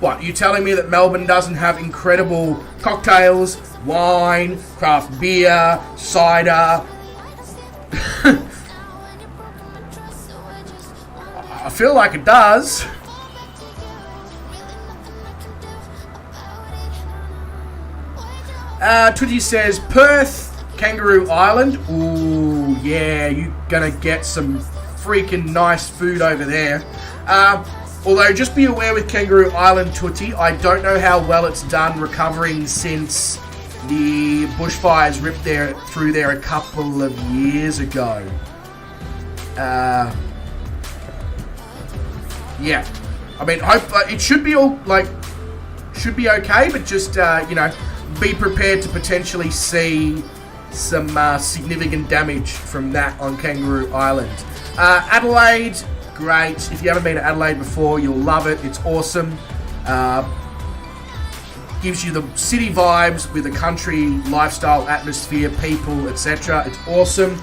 Speaker 2: What, you telling me that Melbourne doesn't have incredible cocktails, wine, craft beer, cider? I feel like it does. Twitty says, Perth, Kangaroo Island. Ooh, yeah, you're gonna get some freaking nice food over there. Although, just be aware with Kangaroo Island, Tootie, I don't know how well it's done recovering since the bushfires ripped through there a couple of years ago. Yeah, I mean, hope it should be should be okay, but just you know, be prepared to potentially see some significant damage from that on Kangaroo Island. Adelaide, great. If you haven't been to Adelaide before, you'll love it. It's awesome. Gives you the city vibes with a country lifestyle, atmosphere, people, etc. It's awesome.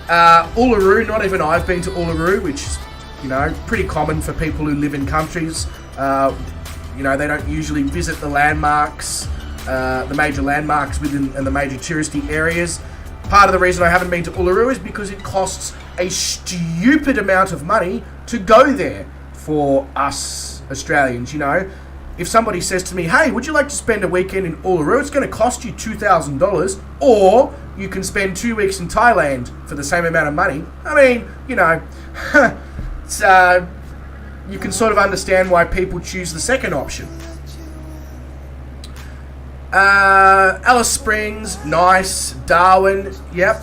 Speaker 2: Uluru, not even I've been to Uluru, which is, you know, pretty common for people who live in countries. You know, they don't usually visit the landmarks, the major landmarks within and the major touristy areas. Part of the reason I haven't been to Uluru is because it costs a stupid amount of money to go there for us Australians. You know, if somebody says to me, hey, would you like to spend a weekend in Uluru? It's going to cost you $2,000, or you can spend 2 weeks in Thailand for the same amount of money. I mean, you know, it's, you can sort of understand why people choose the second option. Alice Springs, nice. Darwin, yep.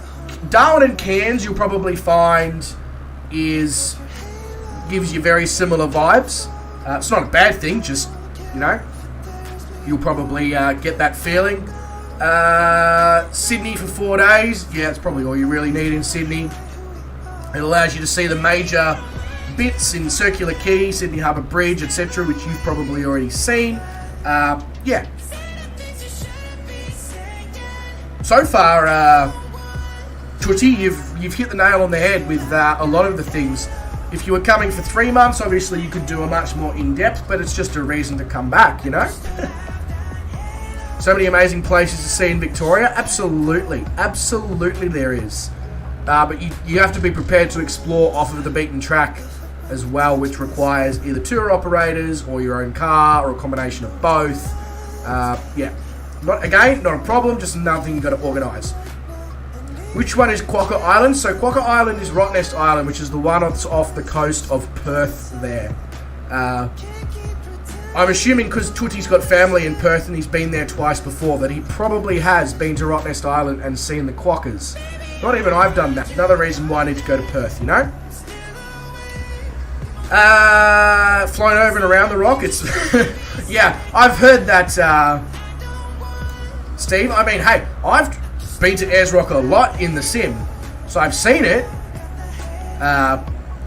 Speaker 2: Darwin and Cairns, you'll probably find gives you very similar vibes. It's not a bad thing, just, you know, you'll probably get that feeling. Sydney for 4 days, yeah, it's probably all you really need in Sydney. It allows you to see the major bits in Circular Quay, Sydney Harbour Bridge, etc., which you've probably already seen. Yeah. So far, Tootie, you've hit the nail on the head with a lot of the things. If you were coming for 3 months, obviously you could do a much more in-depth, but it's just a reason to come back, you know? So many amazing places to see in Victoria. Absolutely. Absolutely there is. But you have to be prepared to explore off of the beaten track as well, which requires either tour operators or your own car or a combination of both. Yeah. Not a problem, just another thing you've got to organise. Which one is Quaker Island? So Quaker Island is Rottnest Island, which is the one that's off the coast of Perth there. I'm assuming because Tootie's got family in Perth and he's been there twice before, that he probably has been to Rottnest Island and seen the quackers. Not even I've done that. Another reason why I need to go to Perth, you know? Flown over and around the rock. It's yeah, I've heard that, Steve. I mean, hey, been to Ayers Rock a lot in the sim, so I've seen it.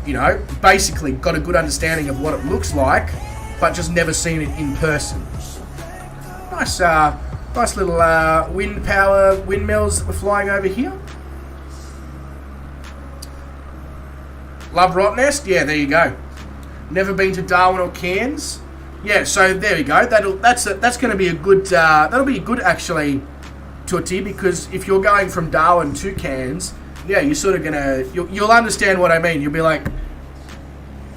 Speaker 2: You know, basically got a good understanding of what it looks like, but just never seen it in person. Nice, nice little wind power windmills that were flying over here. Love Rottnest? Yeah, there you go. Never been to Darwin or Cairns? Yeah, so there you go. That's going to be a good. That'll be good actually, Tutti, because if you're going from Darwin to Cairns, yeah, you're sort of gonna. You'll understand what I mean. You'll be like,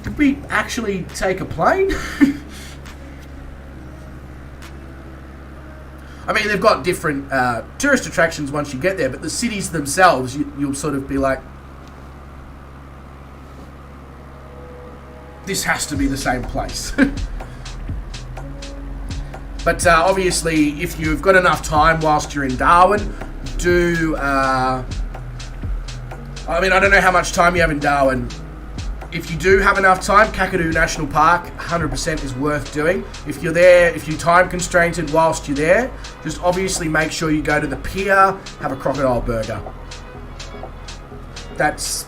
Speaker 2: did we actually take a plane? I mean, they've got different tourist attractions once you get there, but the cities themselves, you'll sort of be like, this has to be the same place. But obviously, if you've got enough time whilst you're in Darwin, do... I mean, I don't know how much time you have in Darwin. If you do have enough time, Kakadu National Park 100% is worth doing. If you're there, if you're time constrained whilst you're there, just obviously make sure you go to the pier, have a crocodile burger. That's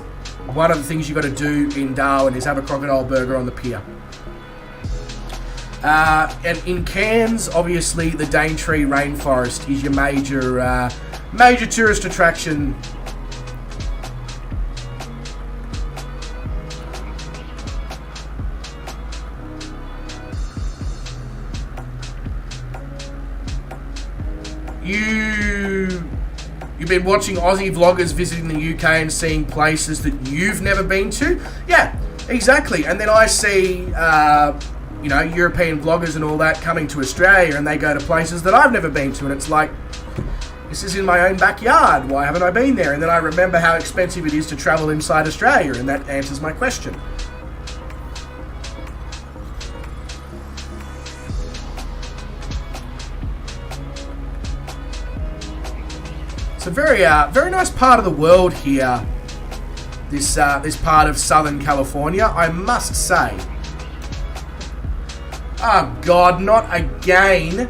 Speaker 2: one of the things you got to do in Darwin, is have a crocodile burger on the pier. And in Cairns, obviously, the Daintree Rainforest is your major tourist attraction. You've been watching Aussie vloggers visiting the UK and seeing places that you've never been to? Yeah, exactly. And then I see, you know, European vloggers and all that coming to Australia, and they go to places that I've never been to, and it's like, this is in my own backyard. Why haven't I been there? And then I remember how expensive it is to travel inside Australia, and that answers my question. It's a very nice part of the world here. This part of Southern California, I must say. Oh God, not again!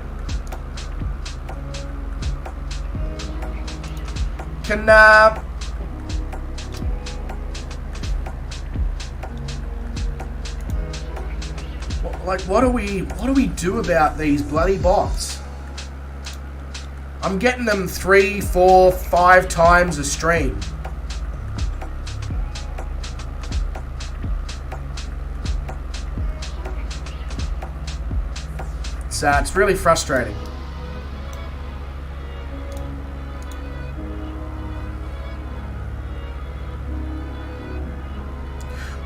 Speaker 2: Can what do we do about these bloody bots? I'm getting them 3, 4, 5 times a stream. It's really frustrating.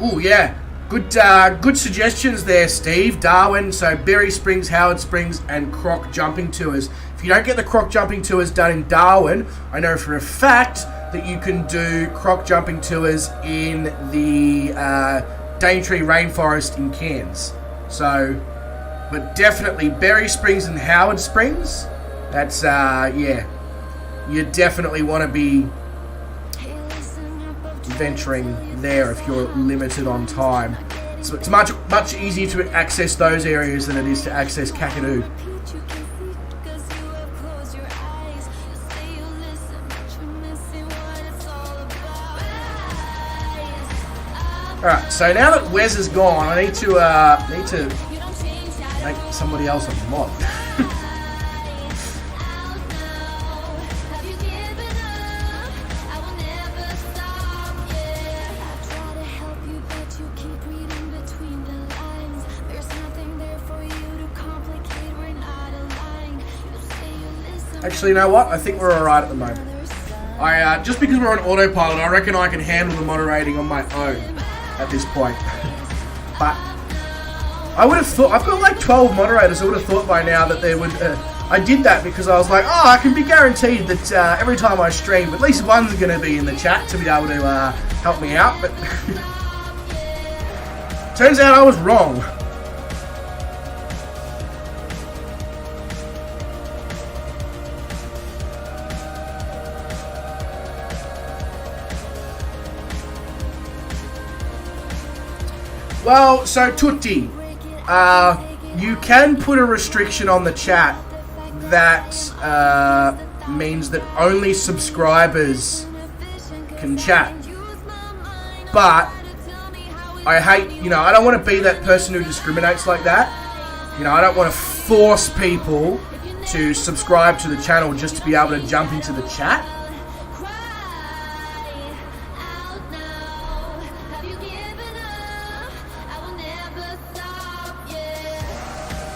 Speaker 2: Oh yeah, good suggestions there, Steve. Darwin, so Berry Springs, Howard Springs, and Croc Jumping Tours. If you don't get the Croc Jumping Tours done in Darwin, I know for a fact that you can do Croc Jumping Tours in the Daintree Rainforest in Cairns. So, but definitely Berry Springs and Howard Springs, that's, yeah, you definitely want to be venturing there if you're limited on time. So it's much easier to access those areas than it is to access Kakadu. Alright, so now that Wes is gone, I need to make somebody else a mod. Actually, you know what? I think we're alright at the moment. Just because we're on autopilot, I reckon I can handle the moderating on my own at this point. But I would have thought, I've got like 12 moderators, I would have thought by now that there would, I did that because I was like, oh, I can be guaranteed that every time I stream, at least one's going to be in the chat to be able to help me out, but turns out I was wrong. Well, so Tutti, you can put a restriction on the chat that means that only subscribers can chat. But I hate, I don't want to be that person who discriminates like that. I don't want to force people to subscribe to the channel just to be able to jump into the chat.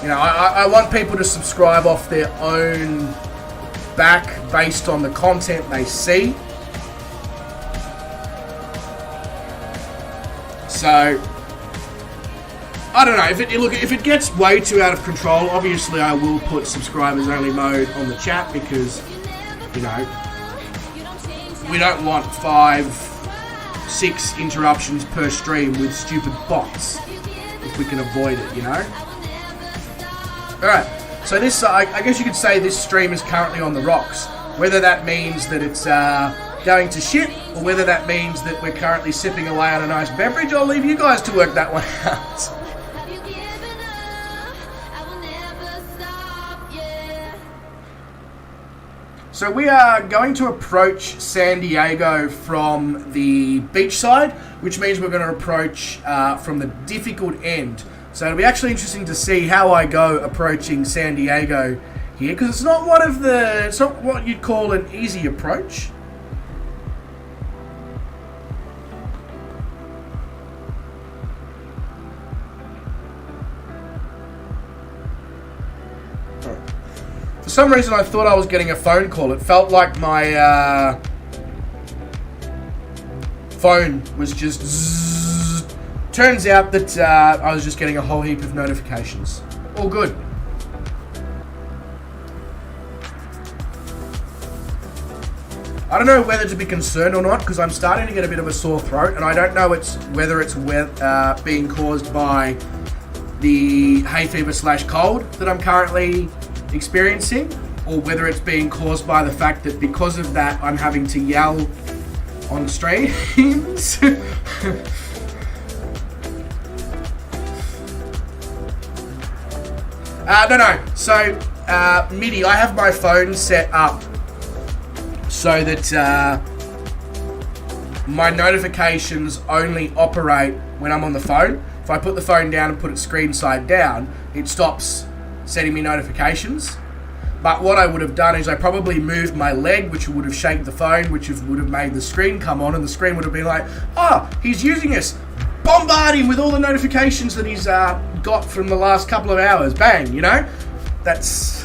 Speaker 2: I want people to subscribe off their own back based on the content they see. So, I don't know, if it gets way too out of control, obviously I will put subscribers only mode on the chat because, we don't want 5-6 interruptions per stream with stupid bots if we can avoid it, Alright, so this, I guess you could say this stream is currently on the rocks. Whether that means that it's going to shit, or whether that means that we're currently sipping away on a nice beverage, I'll leave you guys to work that one out. So we are going to approach San Diego from the beach side, which means we're going to approach from the difficult end. So it'll be actually interesting to see how I go approaching San Diego here, because it's not it's not what you'd call an easy approach. For some reason I thought I was getting a phone call. It felt like my phone was just zzz. Turns out that I was just getting a whole heap of notifications. All good. I don't know whether to be concerned or not, because I'm starting to get a bit of a sore throat, and I don't know whether it's being caused by the hay fever / cold that I'm currently experiencing, or whether it's being caused by the fact that because of that I'm having to yell on streams. No. So, MIDI, I have my phone set up so that my notifications only operate when I'm on the phone. If I put the phone down and put it screen side down, it stops sending me notifications. But what I would have done is I probably moved my leg, which would have shaken the phone, which would have made the screen come on, and the screen would have been like, oh, he's using us. Bombard him with all the notifications that he's got from the last couple of hours. Bang, That's...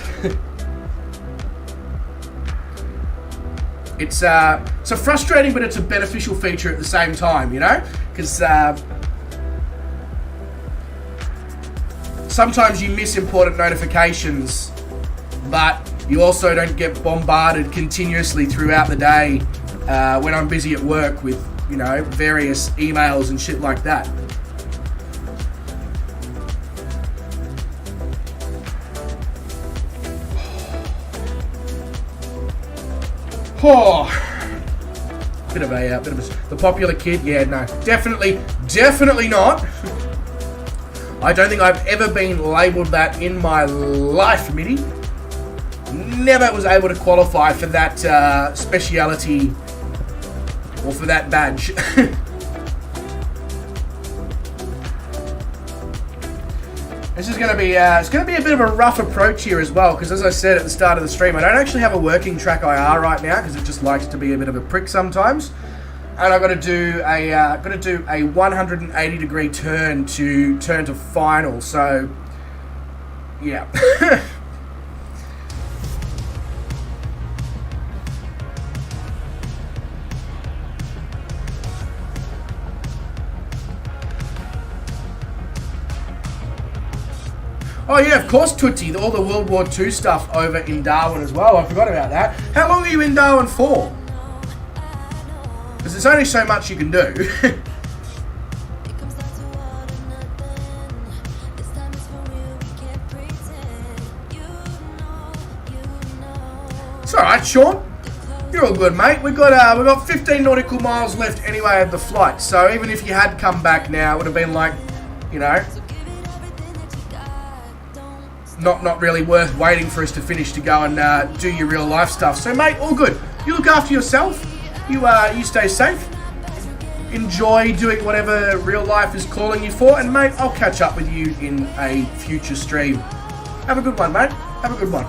Speaker 2: It's a frustrating, but it's a beneficial feature at the same time, Because sometimes you miss important notifications, but you also don't get bombarded continuously throughout the day when I'm busy at work with, various emails and shit like that. Oh, bit of the popular kid. Yeah, no, definitely not. I don't think I've ever been labelled that in my life, MIDI. Never was able to qualify for that speciality or for that badge. This is going to be it's going to be a bit of a rough approach here as well, because as I said at the start of the stream, I don't actually have a working track IR right now because it just likes to be a bit of a prick sometimes, and I've got to do a 180-degree turn to final. So yeah. Oh yeah, of course, Tootsie, all the World War II stuff over in Darwin as well. I forgot about that. How long are you in Darwin for? Because there's only so much you can do. It's alright, Sean. You're all good, mate. We've got 15 nautical miles left anyway of the flight. So even if you had come back now, it would have been like, not really worth waiting for us to finish to go and do your real life stuff. So, mate, all good. You look after yourself. You stay safe. Enjoy doing whatever real life is calling you for. And, mate, I'll catch up with you in a future stream. Have a good one, mate. Have a good one.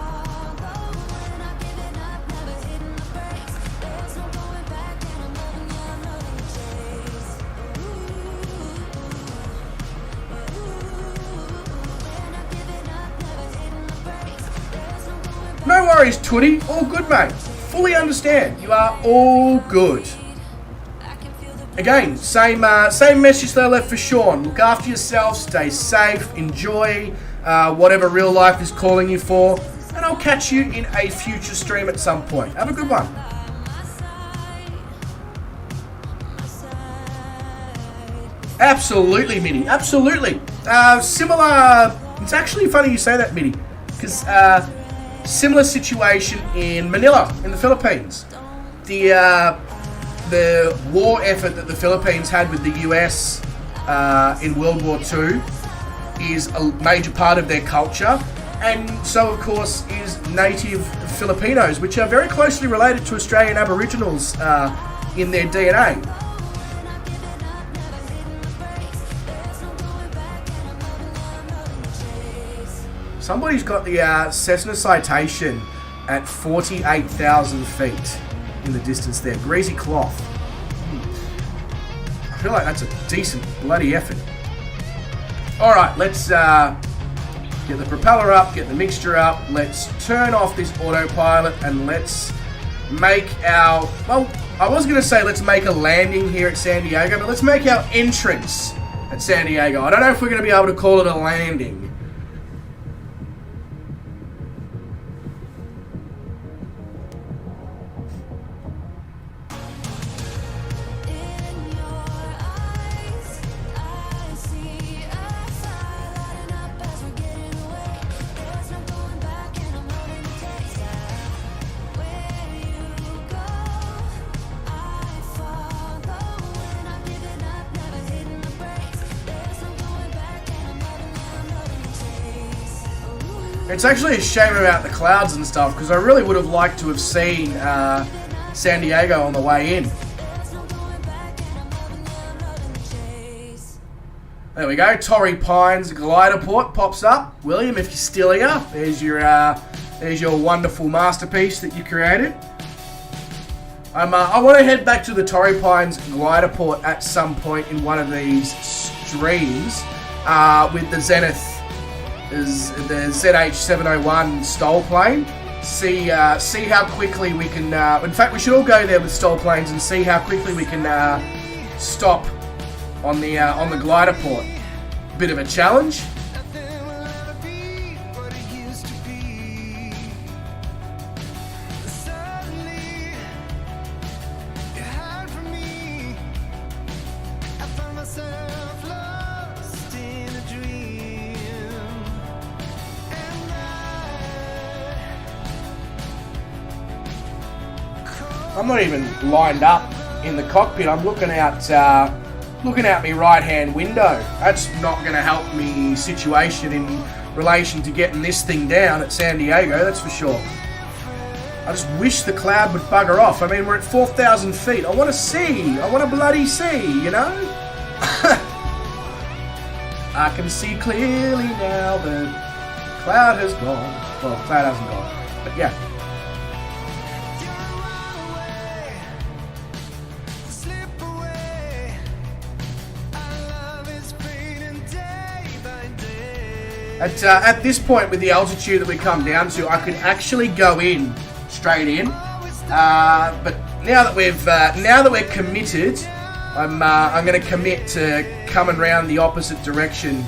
Speaker 2: No worries, Tootie. All good, mate. Fully understand. You are all good. Again, same message that I left for Sean. Look after yourself, stay safe, enjoy whatever real life is calling you for, and I'll catch you in a future stream at some point. Have a good one. Absolutely, Mitty. Absolutely. Similar. It's actually funny you say that, Mitty, because similar situation in Manila, in the Philippines. The war effort that the Philippines had with the US in World War II is a major part of their culture, and so of course is native Filipinos, which are very closely related to Australian Aboriginals in their DNA. Somebody's got the Cessna Citation at 48,000 feet. In the distance there. Greasy cloth. I feel like that's a decent bloody effort. Alright, let's get the propeller up, get the mixture up, let's turn off this autopilot and let's make our... Well, I was going to say let's make a landing here at San Diego, but let's make our entrance at San Diego. I don't know if we're going to be able to call it a landing. It's actually a shame about the clouds and stuff, because I really would have liked to have seen San Diego on the way in. There we go. Torrey Pines glider port pops up. William, if you're still here, there's your wonderful masterpiece that you created. I want to head back to the Torrey Pines glider port at some point in one of these streams with the Zenith. Is the ZH701 STOL plane. See how quickly we can. In fact, we should all go there with STOL planes and see how quickly we can stop on the glider port. Bit of a challenge. I'm not even lined up in the cockpit. I'm looking out my right-hand window. That's not going to help me situation in relation to getting this thing down at San Diego, that's for sure. I just wish the cloud would bugger off. I mean, we're at 4,000 feet. I want to see. I want to bloody see, you know? I can see clearly now the cloud has gone. Well, the cloud hasn't gone, but yeah. At this point, with the altitude that we come down to, I could actually go in straight in. But now that we're committed, I'm going to commit to coming round the opposite direction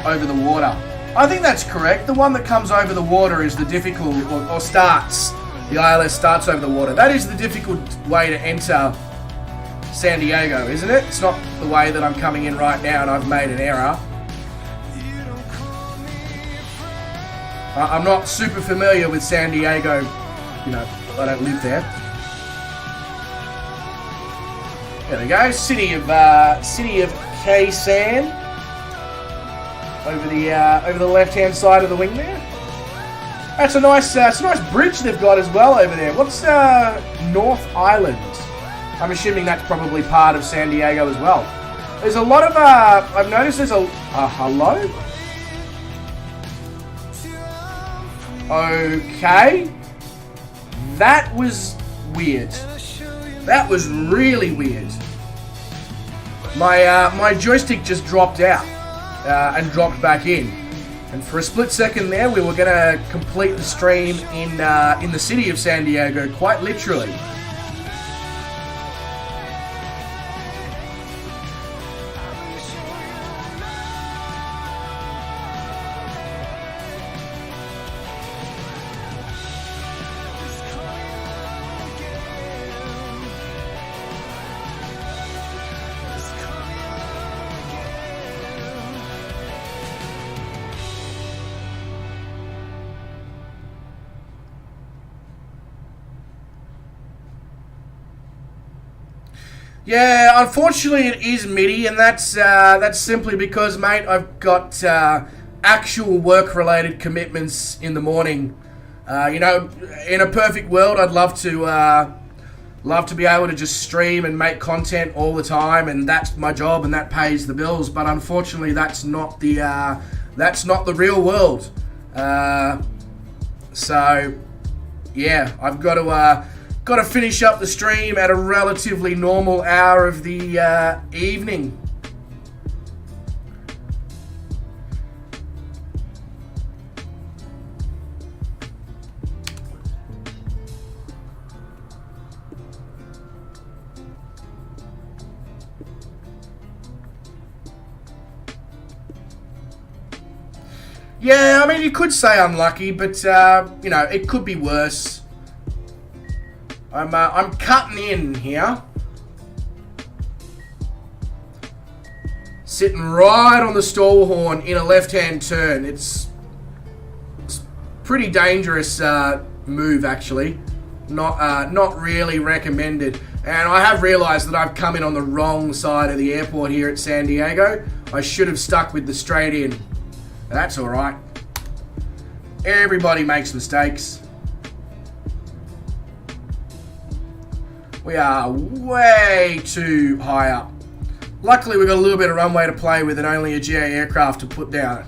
Speaker 2: over the water. I think that's correct. The one that comes over the water is the difficult, or starts. The ILS starts over the water. That is the difficult way to enter San Diego, isn't it? It's not the way that I'm coming in right now and I've made an error. I'm not super familiar with San Diego, you know, I don't live there. There we go, city of KSAN. over the left-hand side of the wing there. That's it's a nice bridge they've got as well over there. What's North Island? I'm assuming that's probably part of San Diego as well. There's a lot of I've noticed there's a hello. Okay, that was weird. That was really weird. My joystick just dropped out and dropped back in, and for a split second there, we were gonna complete the stream in the city of San Diego, quite literally. Yeah, unfortunately it is MIDI, and that's simply because, mate, I've got actual work-related commitments in the morning. You know, in a perfect world, I'd love to be able to just stream and make content all the time, and that's my job, and that pays the bills. But unfortunately, that's not the real world. So, yeah, I've got to finish up the stream at a relatively normal hour of the evening. Yeah, I mean, you could say unlucky, but you know, it could be worse. I'm cutting in here, sitting right on the stall horn in a left-hand turn. It's pretty dangerous move, actually. Not really recommended. And I have realised that I've come in on the wrong side of the airport here at San Diego. I should have stuck with the straight in. That's all right. Everybody makes mistakes. We are way too high up. Luckily, we've got a little bit of runway to play with and only a GA aircraft to put down.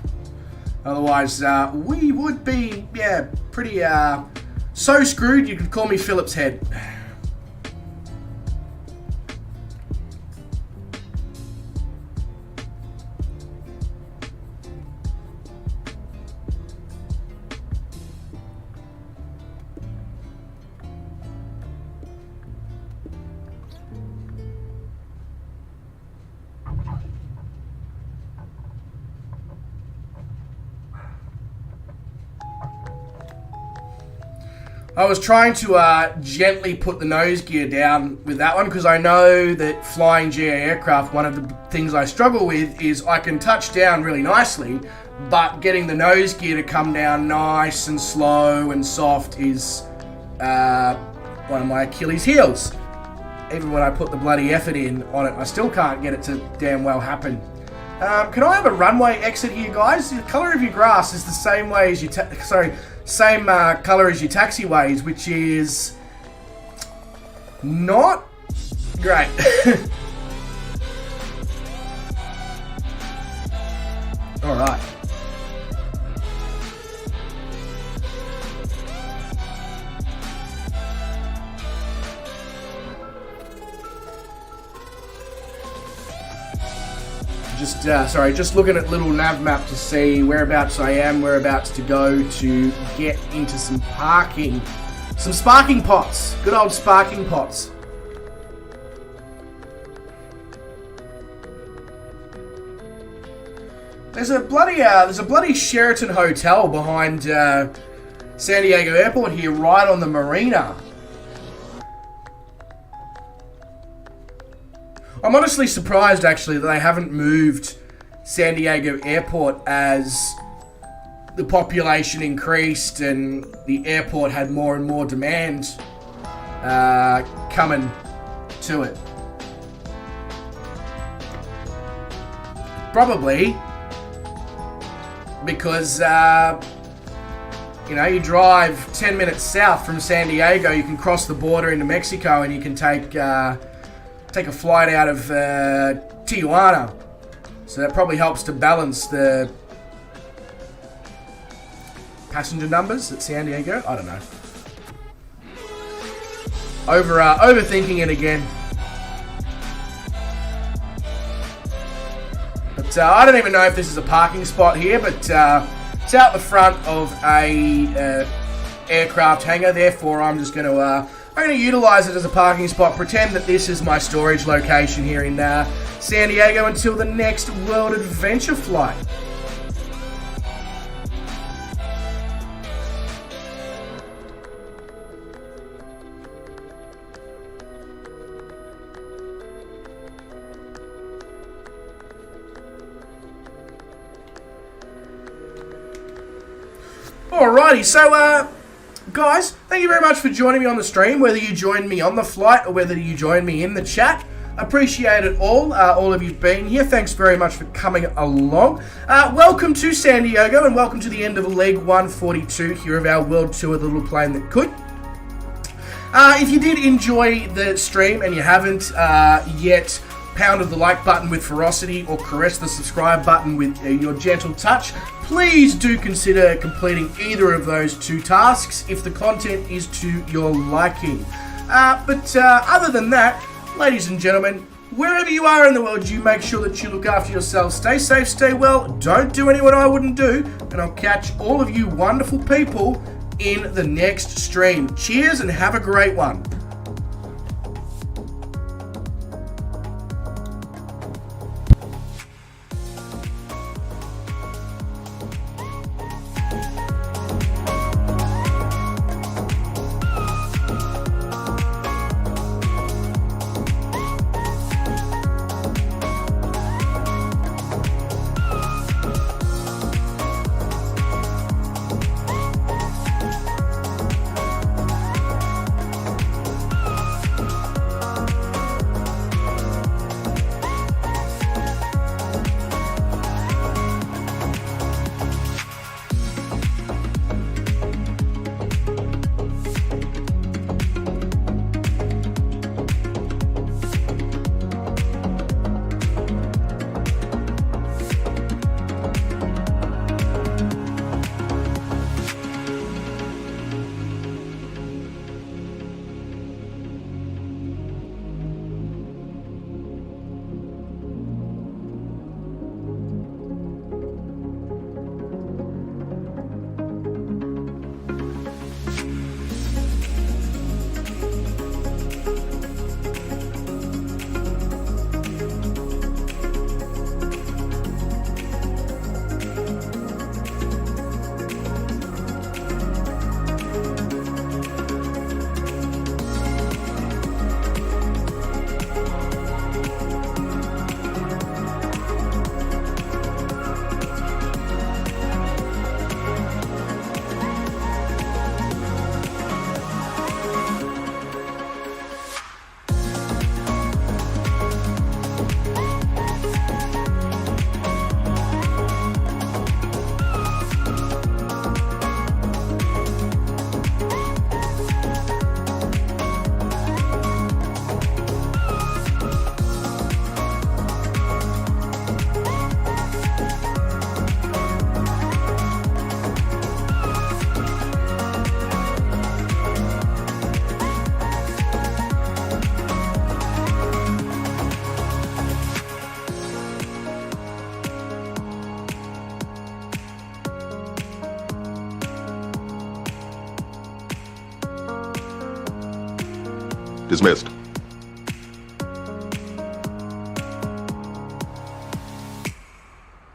Speaker 2: Otherwise, we would be, yeah, pretty, so screwed you could call me Philip's head. I was trying to gently put the nose gear down with that one because I know that flying GA aircraft, one of the things I struggle with is I can touch down really nicely, but getting the nose gear to come down nice and slow and soft is one of my Achilles heels. Even when I put the bloody effort in on it, I still can't get it to damn well happen. Can I have a runway exit here, guys? The colour of your grass is the same way as your same colour as your taxiways, which is not great. All right. Just looking at little nav map to see whereabouts I am, whereabouts to go to get into some parking. Some sparking pots. Good old sparking pots. There's a bloody Sheraton hotel behind San Diego Airport here, right on the marina. I'm honestly surprised, actually, that they haven't moved San Diego Airport as the population increased and the airport had more and more demand coming to it. because you know, you drive 10 minutes south from San Diego, you can cross the border into Mexico, and you can take a flight out of Tijuana. So that probably helps to balance the passenger numbers at San Diego. I don't know. Overthinking it again. But I don't even know if this is a parking spot here, but it's out the front of a aircraft hangar. Therefore, I'm just going to utilize it as a parking spot. Pretend that this is my storage location here in San Diego until the next World Adventure flight. Alrighty, so guys, thank you very much for joining me on the stream, whether you joined me on the flight or whether you joined me in the chat. Appreciate it all of you being here. Thanks very much for coming along. Welcome to San Diego, and welcome to the end of leg 142 here of our World Tour, The Little Plane That Could. If you did enjoy the stream and you haven't yet pounded the like button with ferocity or caressed the subscribe button with your gentle touch, please do consider completing either of those two tasks if the content is to your liking. But other than that, ladies and gentlemen, wherever you are in the world, you make sure that you look after yourselves. Stay safe, stay well, don't do anyone I wouldn't do, and I'll catch all of you wonderful people in the next stream. Cheers and have a great one.
Speaker 3: Dismissed.